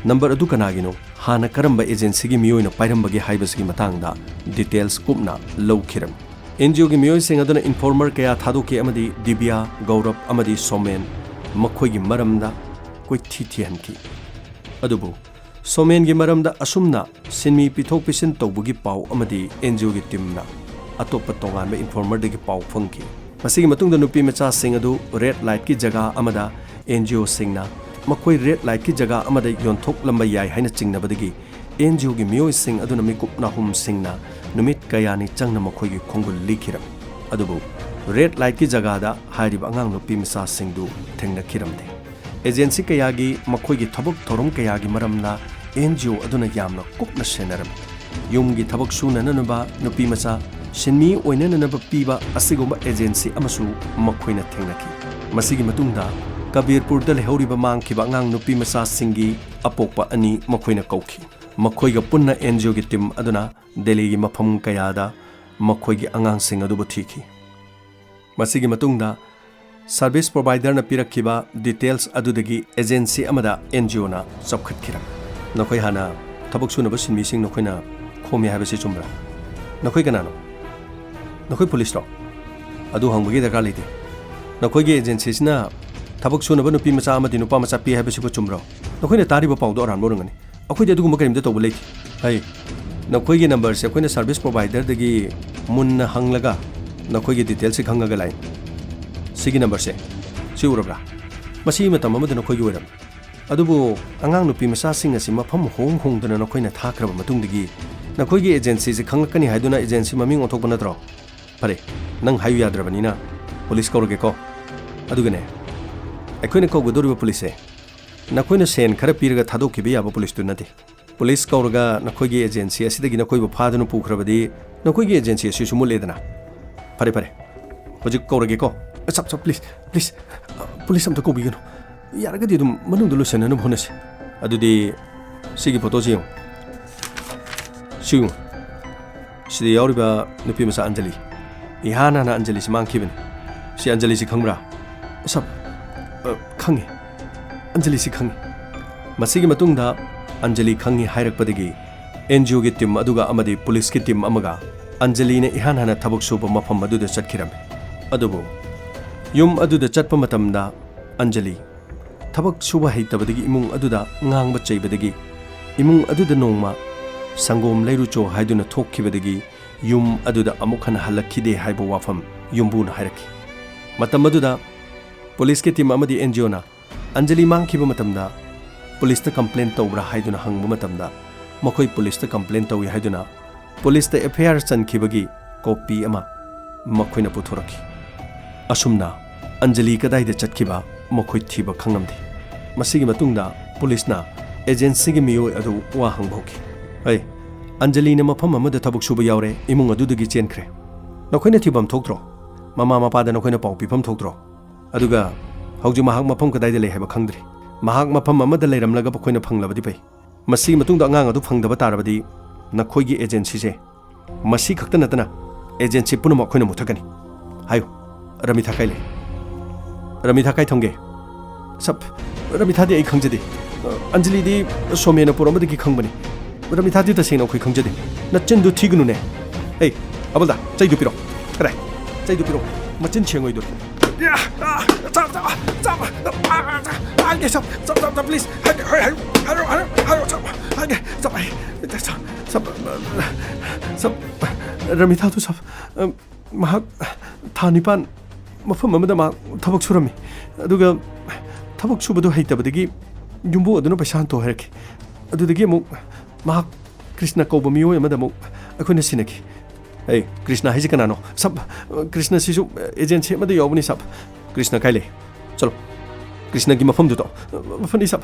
ꯅꯝꯕꯔ ꯑꯗꯨ ꯀꯅꯥꯒꯤꯅꯣ, ꯍꯥꯟꯅ ꯀꯔꯝꯕ ꯑꯦꯖꯦꯟꯁꯤꯒꯤ ꯃꯤꯑꯣꯏꯅ ꯄꯥꯏꯔꯝꯕꯒꯦ ꯍꯥꯏꯕꯁꯤꯒꯤ ꯃꯇꯥꯡꯗ ꯗꯤꯇꯦꯜꯁ ꯀꯨꯞꯅ ꯂꯧꯈꯤꯔꯝꯃꯤ꯫ NGOꯒꯤ ꯃꯤꯑꯣꯏꯁꯤꯡ ꯑꯗꯨꯅ ꯏꯟꯐꯣꯔꯃꯔ ꯀꯌా ꯊꯥꯗꯣꯛꯈꯤ ꯑꯃꯗꯤ ꯗꯤꯕ꯭ꯌꯥ, ꯒꯧꯔꯕ ꯑꯃꯗꯤ ꯁꯣꯃꯦꯟ ꯃꯈꯣꯏꯒꯤ ꯃꯔꯝꯗ ꯀꯣꯏꯊꯤ ꯊꯤꯍꯟꯈꯤ꯫ ꯑꯗꯨꯕꯨ ꯁꯣꯃꯦꯟꯒꯤ ꯃꯔꯝꯗ ꯑꯁꯨꯝꯅ ꯁꯤꯟꯃꯤ ꯄꯤꯊꯣꯛ ꯄꯤꯁꯤꯟ ꯇꯧꯕꯒꯤ ꯄꯥꯎ ꯑꯃꯗꯤ NGOꯒꯤ ꯇꯤꯝꯅ ꯑꯇꯣꯞꯄ ꯇꯣꯉꯥꯟꯕ ꯏꯟꯐꯣꯔꯃꯔꯗꯒꯤ ꯄꯥꯎ ꯐꯪꯈꯤ꯫ ꯃꯁꯤꯒꯤ ꯃꯇꯨꯡꯗ ꯅꯨꯄꯤ ꯃꯆꯥꯁꯤꯡ ꯑꯗꯨ ꯔꯦꯗ ꯂꯥꯏꯠꯀꯤ ꯖꯒꯥ ꯑꯃꯗ NGOꯁꯤꯡꯅ ꯃꯈꯣꯏ ꯔꯦꯗ ꯂꯥꯏꯠꯀꯤ ꯖꯒꯥ ꯑꯃꯗ ꯌꯣꯟꯊꯣꯛꯂꯝꯕ ꯌꯥꯏ ꯍꯥꯏꯅ ꯆꯤꯡꯅꯕꯗꯒꯤ NGOꯒꯤ ꯃꯤꯑꯣꯏꯁꯤꯡ ꯑꯗꯨꯅ ꯃꯤꯀꯨꯞ ꯅꯥꯍꯨꯝꯁꯤꯡꯅ ꯅꯨꯃꯤꯠ ꯀꯌꯥꯅꯤ ꯆꯪꯅ ꯃꯈꯣꯏꯒꯤ ꯈꯣꯡꯒꯨꯜ ꯂꯤꯈꯤꯔꯝꯃꯤ꯫ ꯑꯗꯨꯕꯨ ꯔꯦꯗ ꯂꯥꯏꯠꯀꯤ ꯖꯒꯥꯗ ꯍꯥꯏꯔꯤꯕ ꯑꯉꯥꯡ ꯅꯨꯄꯤ ꯃꯆꯥꯁꯤꯡꯗꯨ ꯊꯦꯡꯅꯈꯤꯔꯝꯗꯦ꯫ ꯑꯦꯖꯦꯟꯁꯤ ꯀꯌꯥꯒꯤ ꯃꯈꯣꯏꯒꯤ ꯊꯕꯛ ꯊꯧꯔꯝꯀꯌꯥꯒꯤ ꯃꯔꯝꯅ NGO ꯑꯗꯨꯅ ꯌꯥꯝꯅ ꯀꯨꯞꯅ ꯁꯦꯟꯅꯔꯝꯃꯤ꯫ ꯌꯨꯝꯒꯤ ꯊꯕꯛ ꯁꯨꯅꯅꯕ ꯅꯨꯄꯤ ꯃꯆꯥ ꯁꯤꯟꯃꯤ ꯑꯣꯏꯅꯅꯕ ꯄꯤꯕ ꯑꯁꯤꯒꯨꯝꯕ ꯑꯦꯖꯦꯟꯁꯤ ꯑꯃꯁꯨ ꯃꯈꯣꯏꯅ ꯊꯦꯡꯅꯈꯤ꯫ ꯃꯁꯤꯒꯤ ꯃꯇꯨꯡꯗ ꯀꯕꯤꯔꯄꯨꯔꯗ ꯂꯩꯍꯧꯔꯤꯕ ꯃꯥꯡꯈꯤꯕ ꯑꯉꯥꯡ ꯅꯨꯄꯤ ꯃꯆꯥꯁꯤꯡꯒꯤ ꯑꯄꯣꯛꯄ ꯑꯅꯤ ꯃꯈꯣꯏꯅ ꯀꯧꯈꯤ ꯃꯈꯣꯏꯒ ꯄꯨꯟꯅ NGOꯒꯤ ꯇꯤꯝ ꯑꯗꯨꯅ ꯗꯦꯜꯂꯤꯒꯤ ꯃꯐꯝ ꯀꯌꯥꯗ ꯃꯈꯣꯏꯒꯤ ꯑꯉꯥꯡꯁꯤꯡ ꯑꯗꯨꯕꯨ ꯊꯤꯈꯤ ꯃꯁꯤꯒꯤ ꯃꯇꯨꯡꯗ ꯁꯔꯚꯤꯁ ꯄ꯭ꯔꯣꯚꯥꯏꯗꯔꯅ ꯄꯤꯔꯛꯈꯤꯕ ꯗꯤꯇꯦꯜꯁ ꯑꯗꯨꯗꯒꯤ ꯑꯦꯖꯦꯟꯁꯤ ꯑꯃꯗ NGOꯅ ꯆꯥꯎꯈꯠꯈꯤꯔꯝꯃꯤ ꯅꯈꯣꯏ ꯍꯥꯟꯅ ꯊꯕꯛ ꯁꯨꯅꯕ ꯁꯤꯟꯃꯤꯁꯤꯡ ꯅꯈꯣꯏꯅ ꯈꯣꯝꯃꯤ ꯍꯥꯏꯕꯁꯤ ꯆꯨꯝꯕ꯭ꯔꯥ ꯅꯈꯣꯏ ꯀꯅꯥꯅꯣ ꯅꯈꯣꯏ ꯄꯨꯂꯤꯁꯔꯣ ꯑꯗꯨ ꯍꯪꯕꯒꯤ ꯗꯔꯀꯥꯔ ꯂꯩꯇꯦ ꯅꯈꯣꯏꯒꯤ ꯑꯦꯖꯦꯟꯁꯤꯁꯤꯅ ꯊꯕꯛ ꯁꯨꯅꯕ ꯅꯨꯄꯤ ꯃꯆꯥ ꯑꯃꯗꯤ ꯅꯨꯄꯥ ꯃꯆꯥ ꯄꯤ ꯍꯥꯏꯕꯁꯤꯕꯨ ꯆꯨꯝꯕ꯭ꯔꯣ ꯅꯈꯣꯏꯅ ꯇꯥꯔꯤꯕ ꯄꯥꯎꯗꯣ ꯑꯔꯥꯟꯕ ꯑꯣꯏꯔꯝꯒꯅꯤ ꯑꯩꯈꯣꯏꯗꯤ ꯑꯗꯨꯒꯨꯝꯕ ꯀꯔꯤꯝꯇ ꯇꯧꯕ ꯂꯩꯇꯦ ꯍꯩ ꯅꯈꯣꯏꯒꯤ ꯅꯝꯕꯔꯁꯦ ꯑꯩꯈꯣꯏꯅ ꯁꯔꯚꯤꯁ ꯄ꯭ꯔꯣꯚꯥꯏꯗꯔꯗꯒꯤ ꯃꯨꯟꯅ ꯍꯪꯂꯒ ꯅꯈꯣꯏꯒꯤ ꯗꯤꯇꯦꯜꯁꯁꯤ ꯈꯪꯉꯒ ꯂꯥꯛꯏ ꯁꯤꯒꯤ ꯅꯝꯕꯔꯁꯦ ꯁꯤ ꯎꯔꯕ꯭ꯔꯥ ꯃꯁꯤ ꯃꯇꯝ ꯑꯃꯗ ꯅꯈꯣꯏꯒꯤ ꯑꯣꯏꯔꯝꯃꯤ ꯑꯗꯨꯕꯨ ꯑꯉꯥꯡ ꯅꯨꯄꯤ ꯃꯆꯥꯁꯤꯡ ꯑꯁꯤ ꯃꯐꯝ ꯍꯣꯡꯗꯅ ꯅꯈꯣꯏꯅ ꯊꯥꯈ꯭ꯔꯕ ꯃꯇꯨꯡꯗꯒꯤ ꯅꯈꯣꯏꯒꯤ ꯑꯦꯖꯦꯟꯁꯤꯁꯤ ꯈꯪꯂꯛꯀꯅꯤ ꯍꯥꯏꯗꯨꯅ ꯑꯦꯖꯦꯟꯁꯤ ꯃꯃꯤꯡ ꯑꯣꯟꯊꯣꯛꯄ ꯅꯠꯇ꯭ꯔꯣ ꯐꯔꯦ ꯅꯪ ꯍꯥꯏꯌꯨ ꯌꯥꯗ꯭ꯔꯕꯅꯤꯅ ꯄꯨꯂꯤꯁ ꯀꯧꯔꯒꯦꯀꯣ ꯑꯗꯨꯒꯅꯦ ꯑꯩꯈꯣꯏꯅ ꯀꯧꯒꯗꯧꯔꯤꯕ ꯄꯨꯂꯤꯁꯁꯦ ꯅꯈꯣꯏꯅ ꯁꯦꯟ ꯈꯔ ꯄꯤꯔꯒ ꯊꯥꯗꯣꯛꯈꯤꯕ ꯌꯥꯕ ꯄꯨꯂꯤꯁꯇꯨ ꯅꯠꯇꯦ ꯄꯨꯂꯤꯁ ꯀꯧꯔꯒ ꯅꯈꯣꯏꯒꯤ ꯑꯦꯖꯦꯟꯁꯤ ꯑꯁꯤꯗꯒꯤ ꯅꯈꯣꯏꯕꯨ ꯐꯥꯗꯨꯅ ꯄꯨꯈ꯭ꯔꯕꯗꯤ ꯅꯈꯣꯏꯒꯤ ꯑꯦꯖꯦꯟꯁꯤ ꯑꯁꯤꯁꯨ ꯃꯨꯠꯂꯦꯗꯅ ꯐꯔꯦ ꯐꯔꯦ ꯍꯧꯖꯤꯛ ꯀꯧꯔꯒꯦꯀꯣ ꯆꯞ ꯄ꯭ꯂꯤꯁ ꯄꯨꯂꯤꯁ ꯑꯝꯇ ꯀꯧꯕꯤꯒꯅꯨ ꯌꯥꯔꯒꯗꯤ ꯑꯗꯨꯝ ꯃꯅꯨꯡꯗ ꯂꯣꯏꯁꯤꯟꯅꯅꯕ ꯍꯣꯠꯅꯁꯤ ꯑꯗꯨꯗꯤ ꯁꯤꯒꯤ ꯐꯣꯇꯣꯁꯤ ꯌꯦꯡꯉꯨ ꯁꯤ ꯌꯦꯡꯉꯨ ꯁꯤꯗ ꯌꯥꯎꯔꯤꯕ ꯅꯨꯄꯤ ꯃꯆꯥ ꯑꯟꯖꯂꯤ ꯏꯍꯥꯟ ꯍꯥꯟꯅ ꯑꯟꯖꯂꯤꯁꯤ ꯃꯥꯡꯈꯤꯕꯅꯤ ꯁꯤ ꯑꯟꯖꯂꯤꯁꯤ ꯈꯪꯕ꯭ꯔꯥ ꯁꯞ ꯈꯪꯉꯤ ꯑꯟꯖꯂꯤꯁꯤ ꯈꯪꯉꯤ ꯃꯁꯤꯒꯤ ꯃꯇꯨꯡꯗ ꯑꯟꯖꯂꯤ ꯈꯪꯉꯤ ꯍꯥꯏꯔꯛꯄꯗꯒꯤ NGOꯒꯤ ꯇꯤꯝ ꯑꯗꯨꯒ ꯑꯃꯗꯤ ꯄꯨꯂꯤꯁꯀꯤ ꯇꯤꯝ ꯑꯃꯒ ꯑꯟꯖꯂꯤꯅ ꯏꯍꯥꯟ ꯍꯥꯟꯅ ꯊꯕꯛ ꯁꯨꯕ ꯃꯐꯝ ꯑꯗꯨꯗ ꯆꯠꯈꯤꯔꯝꯃꯤ ꯑꯗꯨꯕꯨ ꯌꯨꯝ ꯑꯗꯨꯗ ꯆꯠꯄ ꯃꯇꯝꯗ ꯑꯟꯖꯂꯤ ꯊꯕꯛ ꯁꯨꯕ ꯍꯩꯇꯕꯗꯒꯤ ꯏꯃꯨꯡ ꯑꯗꯨꯗ ꯉꯥꯡꯕ ꯆꯩꯕꯗꯒꯤ ꯏꯃꯨꯡ ꯑꯗꯨꯗ ꯅꯣꯡꯃ ꯁꯪꯒꯣꯝ ꯂꯩꯔꯨꯆꯣ ꯍꯥꯏꯗꯨꯅ ꯊꯣꯛꯈꯤꯕꯗꯒꯤ ꯌꯨꯝ ꯑꯗꯨꯗ ꯑꯃꯨꯛ ꯍꯟꯅ ꯍꯜꯂꯛꯈꯤꯗꯦ ꯍꯥꯏꯕ ꯋꯥꯐꯝ ꯌꯨꯝꯕꯨꯅ ꯍꯥꯏꯔꯛꯈꯤ ꯃꯇꯝ ꯑꯗꯨꯗ ꯄꯨꯂꯤꯁꯀꯤ ꯇꯤꯝ ꯑꯃꯗꯤ NGOꯅ ꯑꯟꯖꯂꯤ ꯃꯥꯡꯈꯤꯕ ꯃꯇꯝꯗ ꯄꯨꯂꯤꯁꯇ ꯀꯝꯄ꯭ꯂꯦꯟ ꯇꯧꯕ꯭ꯔꯥ ꯍꯥꯏꯗꯨꯅ ꯍꯪꯕ ꯃꯇꯝꯗ ꯃꯈꯣꯏ ꯄꯨꯂꯤꯁꯇ ꯀꯝꯄ꯭ꯂꯦꯟ ꯇꯧꯏ ꯍꯥꯏꯗꯨꯅ ꯄꯨꯂꯤꯁꯇ FIR ꯆꯟꯈꯤꯕꯒꯤ ꯀꯣꯄꯤ ꯑꯃ ꯃꯈꯣꯏꯅ ꯄꯨꯊꯣꯔꯛꯈꯤ ꯑꯁꯨꯝꯅ ꯑꯟꯖꯂꯤ ꯀꯗꯥꯏꯗ ꯆꯠꯈꯤꯕ ꯃꯈꯣꯏ ꯊꯤꯕ ꯈꯪꯂꯝꯗꯦ ꯃꯁꯤꯒꯤ ꯃꯇꯨꯡꯗ ꯄꯨꯂꯤꯁꯅ ꯑꯦꯖꯦꯟꯁꯤꯒꯤ ꯃꯤꯑꯣꯏ ꯑꯗꯨ ꯋꯥ ꯍꯪꯕ ꯍꯧꯈꯤ ꯑꯩ ꯑꯟꯖꯂꯤꯅ ꯃꯐꯝ ꯑꯃꯗ ꯊꯕꯛ ꯁꯨꯕ ꯌꯥꯎꯔꯦ ꯏꯃꯨꯡ ꯑꯗꯨꯗꯒꯤ ꯆꯦꯟꯈ꯭ꯔꯦ ꯅꯈꯣꯏꯅ ꯊꯤꯐꯝ ꯊꯣꯛꯇ꯭ꯔꯣ ꯃꯃꯥ ꯃꯄꯥꯗ ꯅꯈꯣꯏꯅ ꯄꯥꯎ ꯄꯤꯐꯝ ꯊꯣꯛꯇ꯭ꯔꯣ ꯑꯗꯨꯒ ꯍꯧꯖꯤꯛ ꯃꯍꯥꯛ ꯃꯐꯝ ꯀꯗꯥꯏꯗ ꯂꯩ ꯍꯥꯏꯕ ꯈꯪꯗ꯭ꯔꯤ ꯃꯍꯥꯛ ꯃꯐꯝ ꯑꯃꯗ ꯂꯩꯔꯝꯂꯒ ꯑꯩꯈꯣꯏꯅ ꯐꯪꯂꯕꯗꯤ ꯐꯩ ꯃꯁꯤꯒꯤ ꯃꯇꯨꯡꯗ ꯑꯉꯥꯡ ꯑꯗꯨ ꯐꯪꯗꯕ ꯇꯥꯔꯕꯗꯤ ꯅꯈꯣꯏꯒꯤ ꯑꯦꯖꯦꯟꯁꯤꯁꯦ ꯃꯁꯤ ꯈꯛꯇ ꯅꯠꯇꯅ ꯑꯦꯖꯦꯟꯁꯤ ꯄꯨꯝꯅꯃꯛ ꯑꯩꯈꯣꯏꯅ ꯃꯨꯠꯊꯠꯀꯅꯤ ꯍꯥꯏꯌꯨ ꯔꯃꯤꯊꯥ ꯀꯥꯏ ꯂꯩ ꯔꯃꯤꯊꯥ ꯀꯥꯏ ꯊꯝꯒꯦ ꯁꯞ ꯔꯃꯤꯊꯥꯗꯤ ꯑꯩ ꯈꯪꯖꯗꯦ ꯑꯟꯖꯂꯤꯗꯤ ꯁꯣꯃꯦꯅ ꯄꯨꯔꯛꯑꯃꯗꯒꯤ ꯈꯪꯕꯅꯤ ꯔꯃꯤꯊꯥꯗꯤ ꯇꯁꯦꯡꯅ ꯑꯩꯈꯣꯏ ꯈꯪꯖꯗꯦ ꯅꯆꯤꯟꯗꯨ ꯊꯤꯒꯅꯨꯅꯦ ꯑꯩ ꯑꯕꯜꯗ ꯆꯩꯗꯨ ꯄꯤꯔꯛꯑꯣ ꯀꯗꯥꯏ ꯆꯩꯗꯨ ꯄꯤꯔꯛꯑꯣ ꯃꯆꯤꯟ ꯁꯦꯡꯉꯣꯏꯗꯨ please Ramitha sab mahak thanipan mafam amada ma thabak surami aduga thabak subadu heitabadagi yumbu aduna paisan to herki adudagi mu mahak Krishna kauba miyo amada mu akhona sinaki hey Krishna haji kanano sab Krishna sisu agency amada yawbani sab Krishna kaile chalo Krishna ki mafam du to mafani sab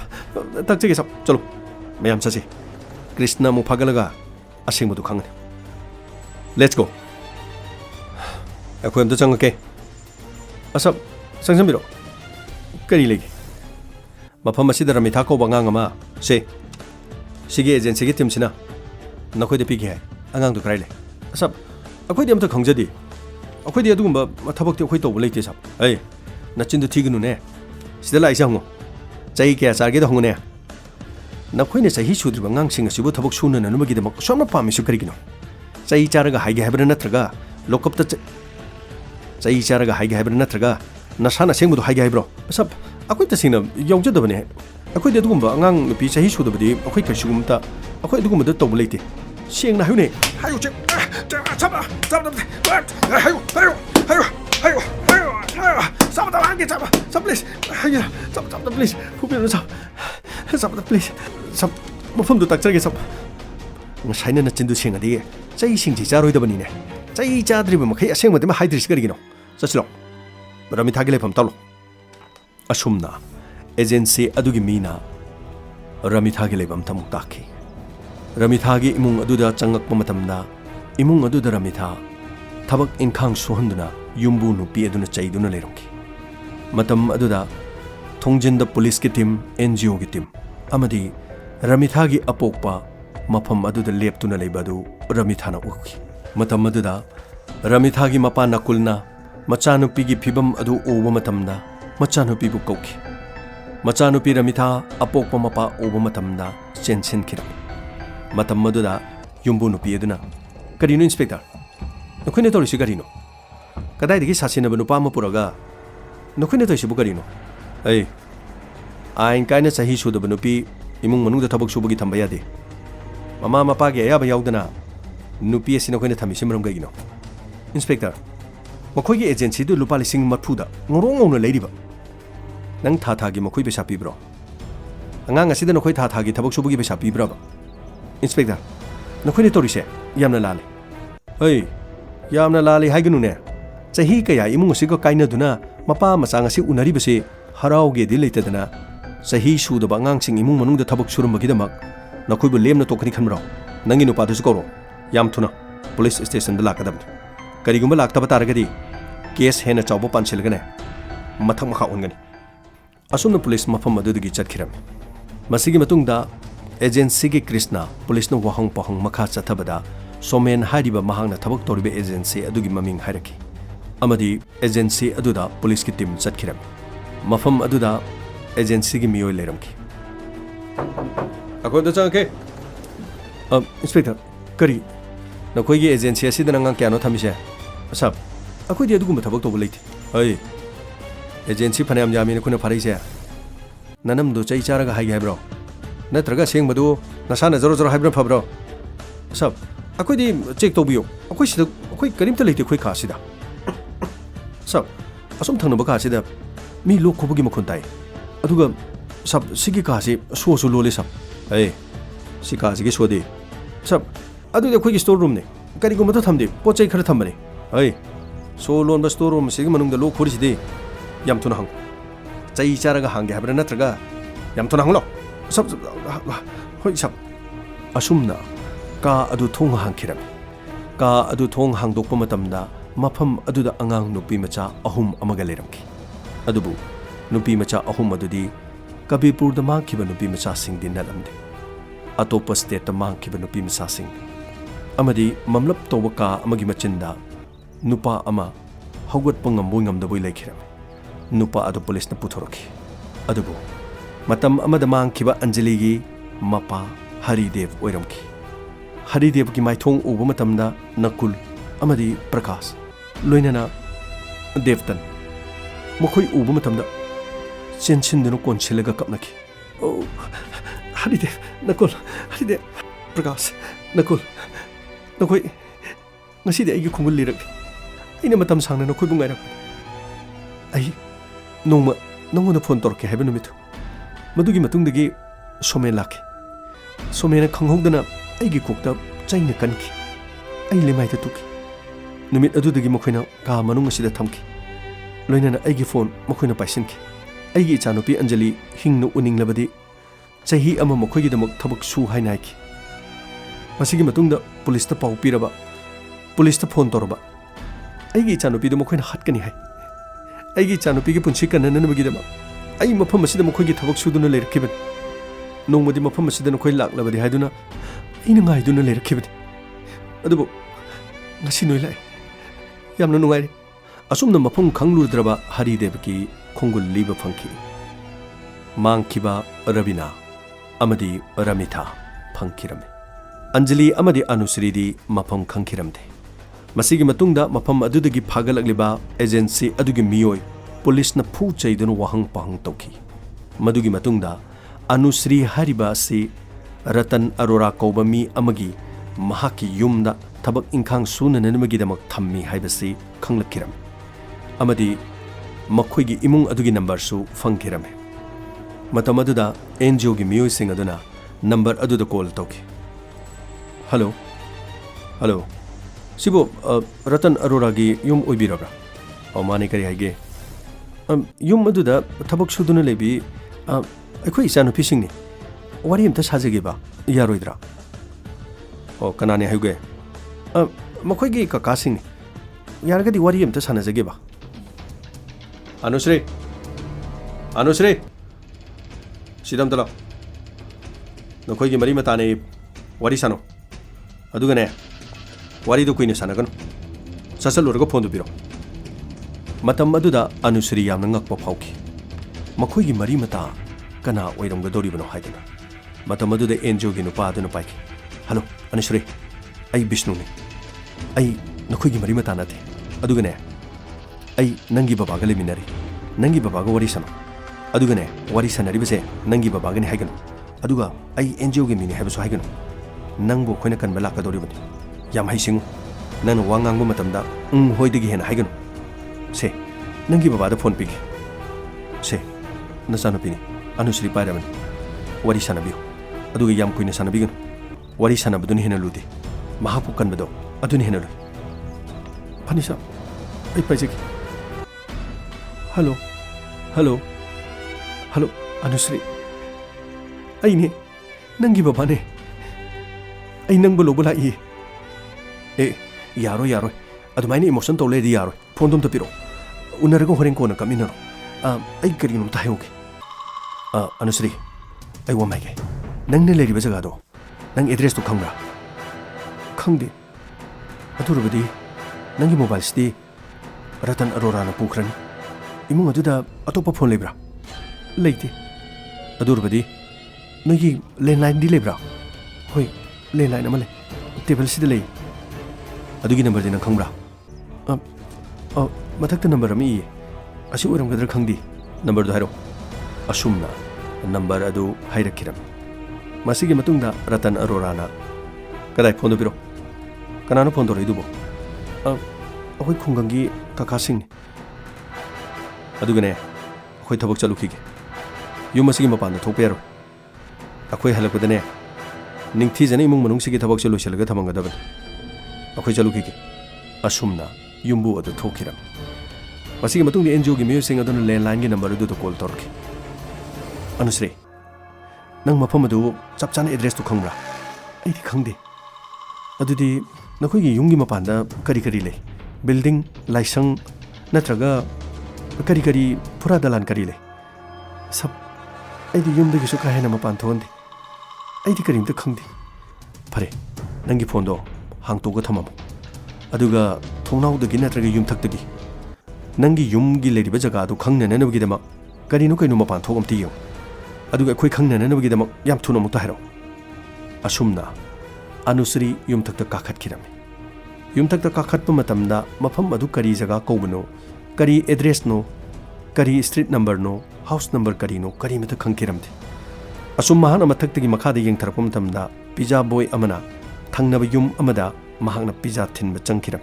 takjege sab chalo mayam chasi Krishna mu phagalaga asing madu khangani let's go akhoi amta changake asab sangsamiro kari legi mafam asida Ramitha ko bangang ama se sigi agency ki team sina nakhoi de pigi hai angang du kraile asab akhoi de amta khangjadi akhoi de adugumba thabak te akhoi tawba leite sab ai nachin du thignu ne sida lai sango chai kya sarge da hongune nakhoi ne sahi sudri bangang sing asibu thabak suna na numagi de mak somna pami su karigino chai charaga haige habra natraga lokap ta chai charaga haige habra natraga nasana sengbu haige haibro asab akhoi ta singna yawjadabane akhoi de adugumba angang nupi sahi sudabadi akhoi kaisugumta akhoi adugumba da tawba leite sengna hayune hayo che chaba hayo Stop the hangi, stop please. Stop please. Pupil stop please. Stop. Mafam du tak chage stop. Ngasaina na chindu singa di. Chai singji charoi da bani ne. Chai chadri ba makhai aseng ma de ma haidris karigino. Sachlo. Ramitha ge lefam talo. Asumna agency adugi mina Ramitha ge lebam tamuk takhi. Ramitha ge imung aduda changak pa matamda imung aduda Ramitha tabak inkhang suhanduna yumbu nupi aduna chaiduna lerongki matam aduda थोंजिंदा police की team NGO की team अमदी रमिथा की अपोकपा मफम अदुदा लेप्तुना लेबदु रमिथाना उखी मतम अदुदा रमिथा की मपा नकुलना मचानुपी की फिबम अदु ओबा मतमदा मचानुपी बु कौखी मचानुपी रमिथा अपोकपा मपा ओबा मतमदा चेंसिन खिरा मतम अदुदा युम्बु नुपी अदुना करिनो इंस्पेक्टर नखुने तोरिसि करिनो कदाइदगी सासिनब नुपा म पुरगा नखुने तोइसिबु करिनो ऐ आइन कायना सही सुदब नुपी इमुंग मनुंग थबक सुबगी थंबा यादे ममा मपा के अयाब याउदना नुपी असि नखुने थमिसि मरम गइनो इंस्पेक्टर मखोइगी एजेंसी दु लुपा लिसिंग मरफुदा ngorong ngong na leiriba nang tha tha gi मखोइ पैसा पिब्रो अंगांग असिदा नखोइ tha tha gi थबक सुबगी पैसा पिब्राबा इंस्पेक्टर नखोइने तोरिसे यामना लाले ऐ यामना लाले हाइगनुने चही कया इमुंग असिगो काइनदुना मपा मचांग असि उनरिबसे हरावगे दि लेतदना चही सुदबा अंगांगसिंग इमुंग मनुंग थबक सुरमबगिदमक नखोइबु लेमना तोखनि खनब्रो नंगी नुपादुसु करो याम थुना पुलिस स्टेशन द लाकदबनि करिगुंबा लाक्तबा तारगदि केस हेना चावबो पानसिलगने मथक मखा उनगनि असुमना पुलिस मफम अदुदगी चटखिरम मसिगी मतुंगदा एजेंसी की कृष्णा पुलिस न वहंग पहंग मखा चथबदा सोमेन हारिबा महांगना थबक तोरिबे एजेंसी अदुगी ममिंग हारकी अमदी एजेंसी अदुदा पुलिस की टीम चटखिरम मफम अदुदा एजेंसी की मियोय लेरमकी अकोदा चंगे इंस्पेक्टर करी नखोइगी एजेंसी असिदा नंगा क्यानो थमिसे सब अखोइदि अदुगुम थबक तोब लेथि अय एजेंसी फनाम जामी नखुना फरैसे ननम दो चै चारगा हाइ हाइब्रो नत्रगा सेंगबदु नसाना जरो जरो हाइब्रो फब्रो सब अखोइदि चेक तोबियो अखोइ सिदा अखोइ करिमता लेथि अखोइ खासिदा सब असुम थंगनबा खासिदा मी लोक खोबगी मखुन ताइ अदुगा सब सिगी कासे सोसु लोले सब ए सिकासिगी सोदे सब अदुदि अखोइगी स्टोर रूम ने करिगुम तो थमदे पोचै खर थमबने ए सो लोन बस स्टोर रूम सिगी मनुंग द लोक खोरिसिदे याम थुना हंग चै चारगा हांगे हाब्रा नत्रगा याम थुना हंगलो सब होय सब असुमना का अदु थोंग हांखिरम का अदु थोंग हांगदोकप मतमदा मफम अदुदा अंगांग नुपी मचा अहुम अमगा लेरमकी अदुबु नुपी मचा अहुम अदुदी कबीरपुर द मांखिबा नुपी मचा सिंग दिन नलमदे अतोप स्टेट द मांखिबा नुपी मचा सिंग अमदी ममलप तोबा का अमगी मचिंदा नुपा अमा हौगतप ngamboi ngamdaboi लेखिरम नुपा अदु पुलिस न पुथोरखी अदुबु मतम अमदा मांखिबा अंजलि की मपा हरिदेव ओइरमकी हरिदेव की माइथोंग उबा मतमदा नकुल अमदी प्रकाश लोइनना देवतन मखोइ उबा मतमदा चेनसिनदुन कोनसिलगा कपनकी ओ हरिदेव नकुल हरिदेव प्रकाश Nakul नखोइ ngaside aigi khungul lirak ina matam sangna nokoi bungairak ai nongma nongona phone torke haiba numitu madugi matungdagi somen lakhe somena khanghogdana aigi kokta chaina kanki ai lemai ta tuki numit adudagi mokhoina ka manung asida thamki loinana aigi phone mokhoina paisinki aigi chanupi anjali hingnu uning labadi chahi ama mokhoigi damak thabak su hainaiki masigi matungda police ta pau piraba police phone तौरब अगी चानुपी मखोइन हाटकनी है अगी चानुपी की पुंसी कन्ननबगीदम आई मफम असिदा मखोइगी थबक सुदुना लेरखिबन नोंमदि मफम असिदा नखोइ लाक्लबदि हाइदुना अइना गाइदुना लेरखिबनि अदुबो ngasi noi lai yamna nungai asumna mafum khangludraba haridev ki khongul liba phangki mangkiba rabina amadi ramitha phangkirame Anjali अमदी अनुश्रीदी मफम खंखिरमदे मसिगी मतुंगदा मफम अदुदगी फागलगलिबा एजेंसी अदुगी मियोय पुलिस न फू चैदुन वहंग पहंग तौखी मदुगी मतुंगदा अनुश्री हारिबा से रतन अरोरा कौबा मी अमगी महाकी युमदा थबक इंखांग सुनननमगीदमक थम्मी हाइबसी खंगलखिरम अमदी मखोइगी इमुंग अदुगी नंबर सु फंगखिरमे मतम अदुदा एनजीओ गी मियोय सिंग अदुना नंबर अदुदा कॉल तौखी हेलो हेलो सिबो रतन अरोरा की युम ओइबिरब्रा ओ माने करी हाइगे युम अदुदा थबक सुदुना लेबि अखोइ इचानुपि सिंगनि वारि अमता साजेगेबा यारोइद्रा ओ कनाने हाइगे मखोइगी काका सिंगनि यारगदि वारि अमता सानाजगेबा Anushree Anusri, sidam tala. Nakhoi gi mari mata ne wari sano. Aduga ne wari du kuine sana gano. Sasalurga phone du biro. Matam aduda Anusri yamna ngakpa phauki. Makhoi gi mari mata kana oiramga dori bano haidana. Matam aduda NGO gi nupa aduna paiki. Hello, Anusri. Ai Vishnu ne. Ai nakhoi gi mari mata nate. Aduga ne ai nangi baba ga leminari. Nangi baba ga wari sano. Aduga ne wari sanari base nangi baba ga ne haigano. Aduga ai NGO gi mini haibasu haigano. Nangbo khoina kan bala ka dori bani. Yam haisingu. Nang wangang bu matamda hoidigi hena haigano. Se nangi baba da phone pigi. Se nasana pini Anusri pairaman. Wari sanabiyo. Aduga yam kuina sanabigano. Wari sanabuduni hena ludi. Mahapu kan bado. Aduni hena lu. Panisa. Ai paijeki. Hello. Hello. Hello, Anusri. Ai ne nangi baba ne. Ai nang bolo bula I. Yaro yaro. Adumaini emotion to le di yaro. Phone dum tapiro. Unarago horen ko na kaminaro. Ai kari num tayoge. Anusri. Ai wa mai ge. Nang ne leri bajaga do. Nang address to khangra. Khangde. Aturubadi nangi mobile sti Ratan Arora na pukhrani. Imung aduda atopa phone lebra. Leite. Adurbadi nogi landline di lebra. Hoi landline amale. Table sida lei. Adugi number dina khangbra. Mathakta number ami asi oram gadra khangdi. Number do hairo. Asumna number adu hairakhiram. Masigi matungda Ratan Arora na kadai phone do biro. Kanana phone do reidubo. Akoi khungangi kakasing adugane akoi thabak chalukhige yum masigi mapan da thokpe yaro akoi halakudane ningthi jane imung manung sigi thabak chalu selga thamanga daban akoi chalukhige asumna yumbu adu thokhiram masigi matung ni NGO gi meyo sing aduna landline gi number adu to call torki Anusri nang mafam adu chap chana address to khangra ai di khangde adudi nakoi gi yungi mapan da kari kari le building laisang natraga kari kari pura dalan kari le sab ai di yum de gisu ka hena mapan thonde ai di karim ta khangdi phare nangi phone do hang to ga thamam aduga thongnau de gi natraga yum thak de gi nangi yum gi le ri ba jaga do khangna na gi dama kari no kai no mapan thogam ti yo aduga khoi khangna na gi dama yam thuna mu ta hero asumna Anusri yum thak ta kakhat kirame yum thak ta kakhat pa matamda mafam adu kari jaga kobno kari address no kari street number no house number kari no kari mata khangkiramde asum mahana mathak tagi makha de yeng tharapam tamda pizza boy amana thangnaba yum amada mahakna pizza thin ba changkiram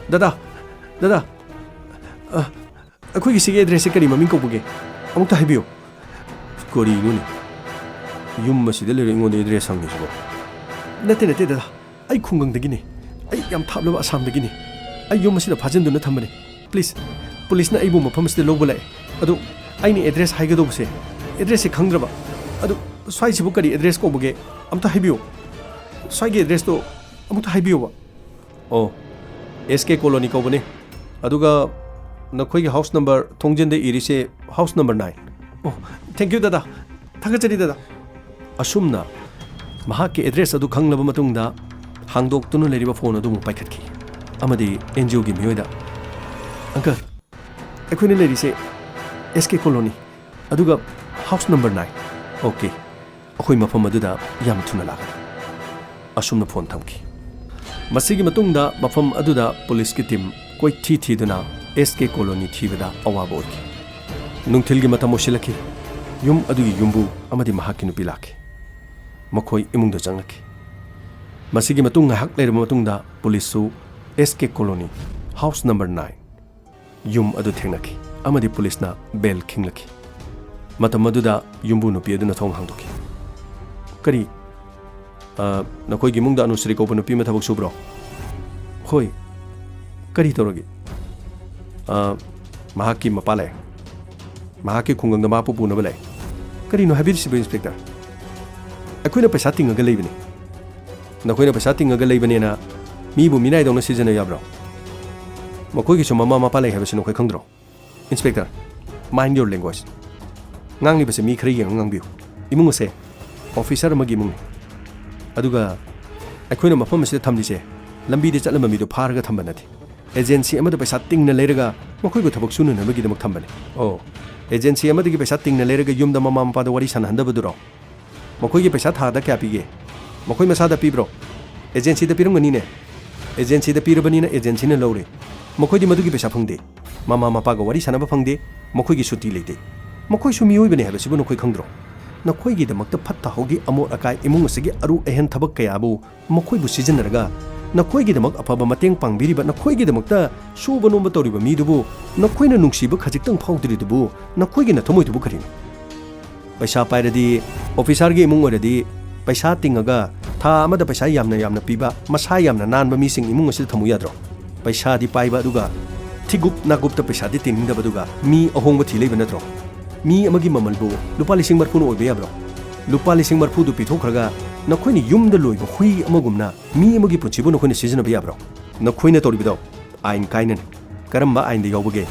dada akhoi gi sige address kari maming ko buge amuk ta habiyo kori nuni yum masida le ringo de address sang nisibo nate dada ai khungang dagini ai yam thablaba asam dagini ai yum masida phajen duna thamane please police na aibu mafam sida lobulai adu ai ni address haiga do bse address se khangraba adu swai sibu kari address ko buge amta habiyo swai ge address to amta habiyo ba oh SK colony ko bune aduga nakhoi ge house number thongjen de irise house number 9 oh thank you dada thagachari dada asumna mahak ke address adu khanglaba matungda hangdok tunu leriba phone adu mu paikhatki amadi NGO gi miyoida uncle akhuni lerise SK colony aduga house number 9 okay akhoi mafam aduda yam thuna laga asumna phone thamki masigi matungda mafam aduda police ki team koi thi duna SK colony thibada awaba orki nungthilgi matam osilaki yum adugi yumbu amadi mahakki nupi laki makhoi imungda changlaki masigi matung hak leirma matungda police su SK colony house number 9 yum adu thengnaki amadi police na bail khinglaki matam aduda yumbu nupi aduna thong hangdoki kari nakoi gi mungda Anusri ko nupi ma thabak subro hoi kari torogi mahakki mapale mahakki khungang da mapu pu na bale kari no habir sibu inspector akoina paisa tinga ga leibani nakoina paisa tinga ga leibani na mi bu minai dong na sijana yabro makoi gi suma mama pale habisino kai khangdro inspector mind your language ngang ni base mi khari yang ngang biu imung ase officer amagi imung aduga aikoina mafam ase thamli se lambi de chatlam mi do pharaga thamba nathi agency amada paisa tingna leiraga makoi go thabak sunu na magi damak thambane oh agency amada gi paisa tingna leiraga yumda mama mapa da wari san handa baduro makoi gi paisa tha da kya pige makoi masa da pibro agency da pirungani ne agency da pirabani na agency na lore makoi di madugi paisa phangde mama mapa ga wari sanaba phangde makoi gi suti leite makoi su mioi bane haba sibu nakoi khangdro nakoi gi damak ta phatta hogi amot akai imung asigi aru ehen thabak kaya bu makoi bu sijanaraga nakoi gi damak afaba mateng pangbiri ba nakoi gi damak ta suba nomba toriba mi dubu nakoi na nungsiba khajiktang phaudri dubu nakoi gi na thomoi dubu kharin paisa pairadi officer gi imung oradi paisa tingaga tha amada paisa yamna piba masa yamna nanba mi sing imung asil thamu yadro paisa di paiba duga thigup nagup ta paisa di tinda baduga mi ahongba thilei banatro mi amagi mamalbu lupa lising marfu no obe yabro lupa lising marfu du pithokraga nakhoi ni yumda loiba hui amagumna mi amagi punchibu nakhoi ni season ba yabro nakhoi na toribido ain kainan karamba ain de yobage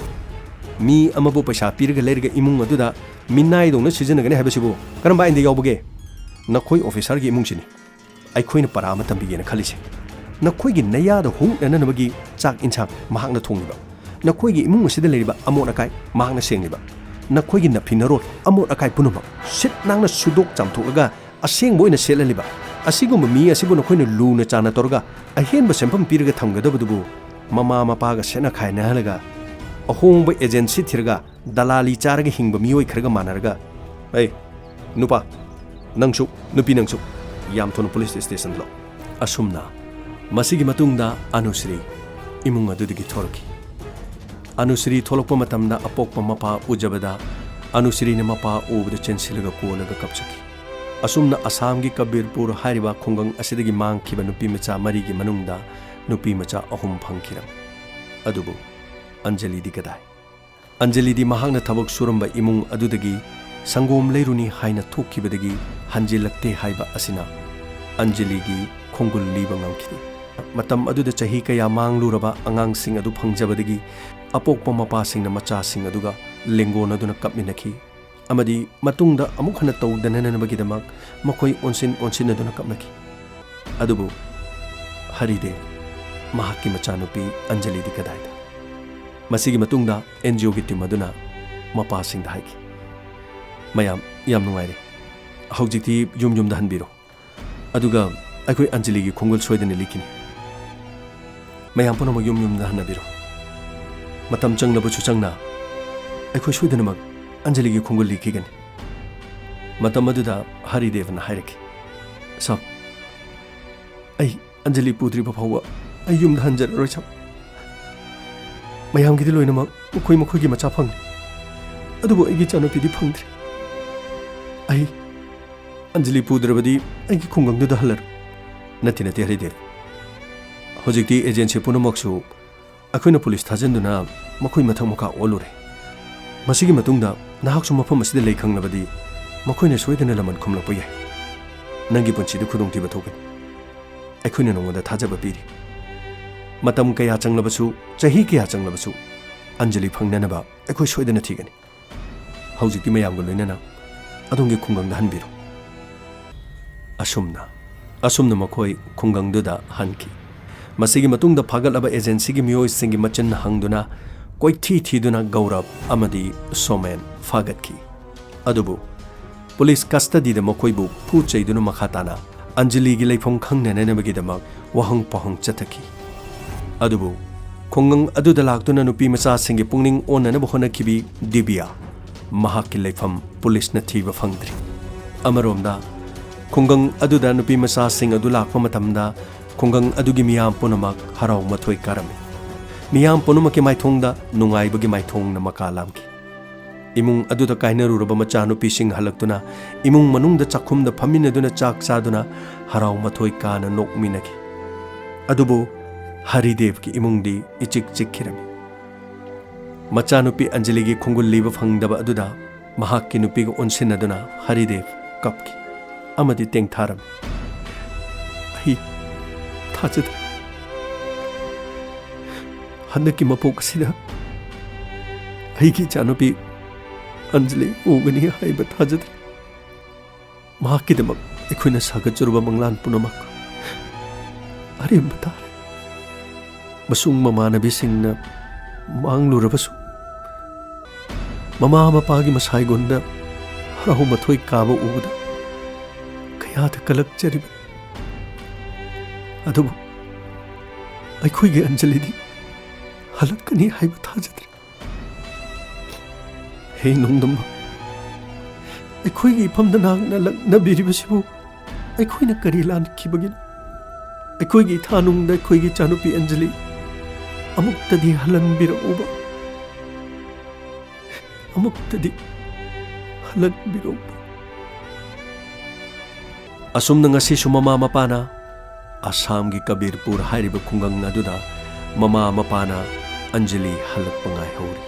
mi amabu paisa pirga lerga imung aduda minai dongna season gane habasibu karamba ain de yobage nakhoi officer gi imung sini ai khoina para ma tambi gena khalise nakhoi gi naya da hung na nabagi chak inchak mahak na thongiba nakhoi gi imung asida leriba amona kai mahak na sengliba nakhoi gi naphinaro amot akai punuma sit nangna sudok chamthoga aseng boina selaliba asigum mi asibu nakhoi na lu na chana torga ahen ba sempam pirga thamgadabudu mama mapa ga sena khaina halaga ahong ba agency thirga dalali charga hingba mioi khraga manarga ei nupa nangsu nupi nangsu yam thon police station lo asumna masigi matungda anusri imung adudigi thorki anusri tholokpa matamda apokpa mapa ujabada anusri ne mapa ubda chensilaga kolaga kapchaki asumna assam gi kabirpur hariba khungang asidagi mangkhiba nupi macha mari gi manungda nupi macha ahum phangkhiram adubu anjali di kadai anjali di mahangna thabak suramba imung adudagi sangom leiruni haina thokkibadagi hanjilakte haiba asina anjali gi khongul liba ngamkhidi matam aduda chahi kaya mangluraba angang sing adu phangjabadagi apokpa mapa singna macha sing aduga lengon aduna kapminaki amadi matungda amuk hana tawdanana bagidamak makoi onsin aduna kapnaki adubu haride mahaki macha nupi anjali di kadaida masigi matungda NGO gi team aduna mapa sing da haiki mayam yam nungaire haujikti yum da hanbiro aduga akoi anjali gi khongol soidane likini mayam pono yum da hanabiro matam changna bu changna akoi soidane mag anjali gi khongol likigani matam aduda haridev na hairaki sab ai anjali putri bafawa ai yum da hanjar rocha mayam gi diloina mag khoi gi macha phang adubu ai gi chano pidi phangdri ai anjali pudrabadi ai gi khungang du da halar nati haridev hojikti agency punamaksu akoina police thajanduna makoi mathang maka olure masigi matungda nahak su mafam asida leikhang nabadi makoina soidana laman khumlakpa yai nangi punchi du khudong tiba thokin akoina nongoda thajaba piri matam kaya changlabasu chahi kaya changlabasu anjali phangnanaba akoi soidana thigani hojikti mayam go loinana adongi khungang da hanbiro asumna makoi khungang du da hanki masigi matungda phagalaba agency gi mioi singi machan hangduna koi thi duna gaurab amadi somen fagatki adubu police custody da makoi bu phu chaiduna makhatana anjali gi leifong khangnane ne bagi damak wahang pahang chathaki adubu khungang adu da lakduna nupi macha singi pungning onana bahona kibi dibia mahaki leifam police na thiba phangdri amaromda khungang aduda nupi macha sing adu lakpa matamda khungang adugi miyam punamak harau mathoi karami miyam punumaki maithongda nungai bagi maithong na makalamki imung aduda kainaruraba macha nupi sing halaktuna imung manungda chakhumda phaminaduna chak chaduna harau mathoi kana nokminaki adubu haridev ki imungdi ichik chikhirami macha nupi anjali gi khungul liba phangdaba aduda mahak ki nupi go onsinaduna haridev kapki amadi tengtharam hi thajad hanaki mapok sida ai ki chanupi Anjali ugani haiba thajadre. Mahakidamak aikoina sagatjuruba manglan punamak arimba tare. Masung mamanabisingna manglurabasu mama mapagi masaigonda harahu mathoi kaba ubada kayada kalakjariba. Adubu aikoige Anjali di halakani haiba thajadre. Hey nongdamba aikoige ipamda nangna laknabiribasibu aikoina kari lankibagina aikoige thanungda aikoige chanupi Anjali amuktadi halanbirauba amuktadi halanbirauba. Asumna ngasi su mama mapana Assamgi Kabirpur hairiba khungang aduda mama mapana Anjali halakpa ngai hori.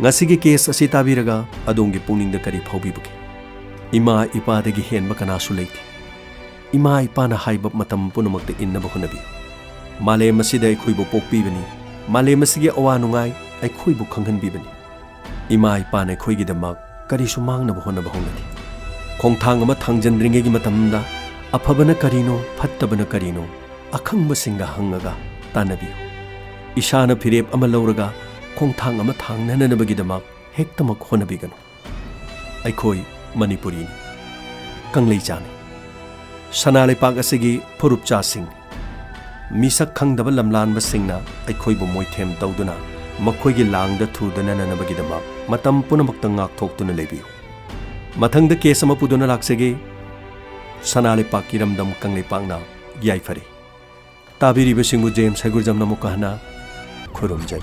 Ngasigi case asi tabiraga adongi puningda kari phawbibage. Ima ipadagi henba kanasu leite. Ima ipana haiba matam punamakta innaba hunabi. Malem asida aikhoibu pokpibani. Malem asigi awanungai aikhoibu khanghanbibani. Ima ipana aikhoigidamak karisu mangnaba honaba honadi. Khongthang ama thangjanringegi matamda afabana karino fattabana karino akhangbasinga hangaga tanabiyu. Isana phirep ama lauraga khongthang ama thangnananabagidamak hektamak honabiganu. Aikhoi Manipuri ni Kanglei chani Sanalaipak asigi phurupchasing misak khangdaba lamlanba singna aikhoibu moithem tawduna makhoigi langda thudana nanabagidama matam punamakta ngakthokduna lebiyu. Mathangda case ama puduna laksege Sanalaipak kiramdam Kangleipakna yaifari tabiribasingbu James Hagurjamna mukahna khurumjai.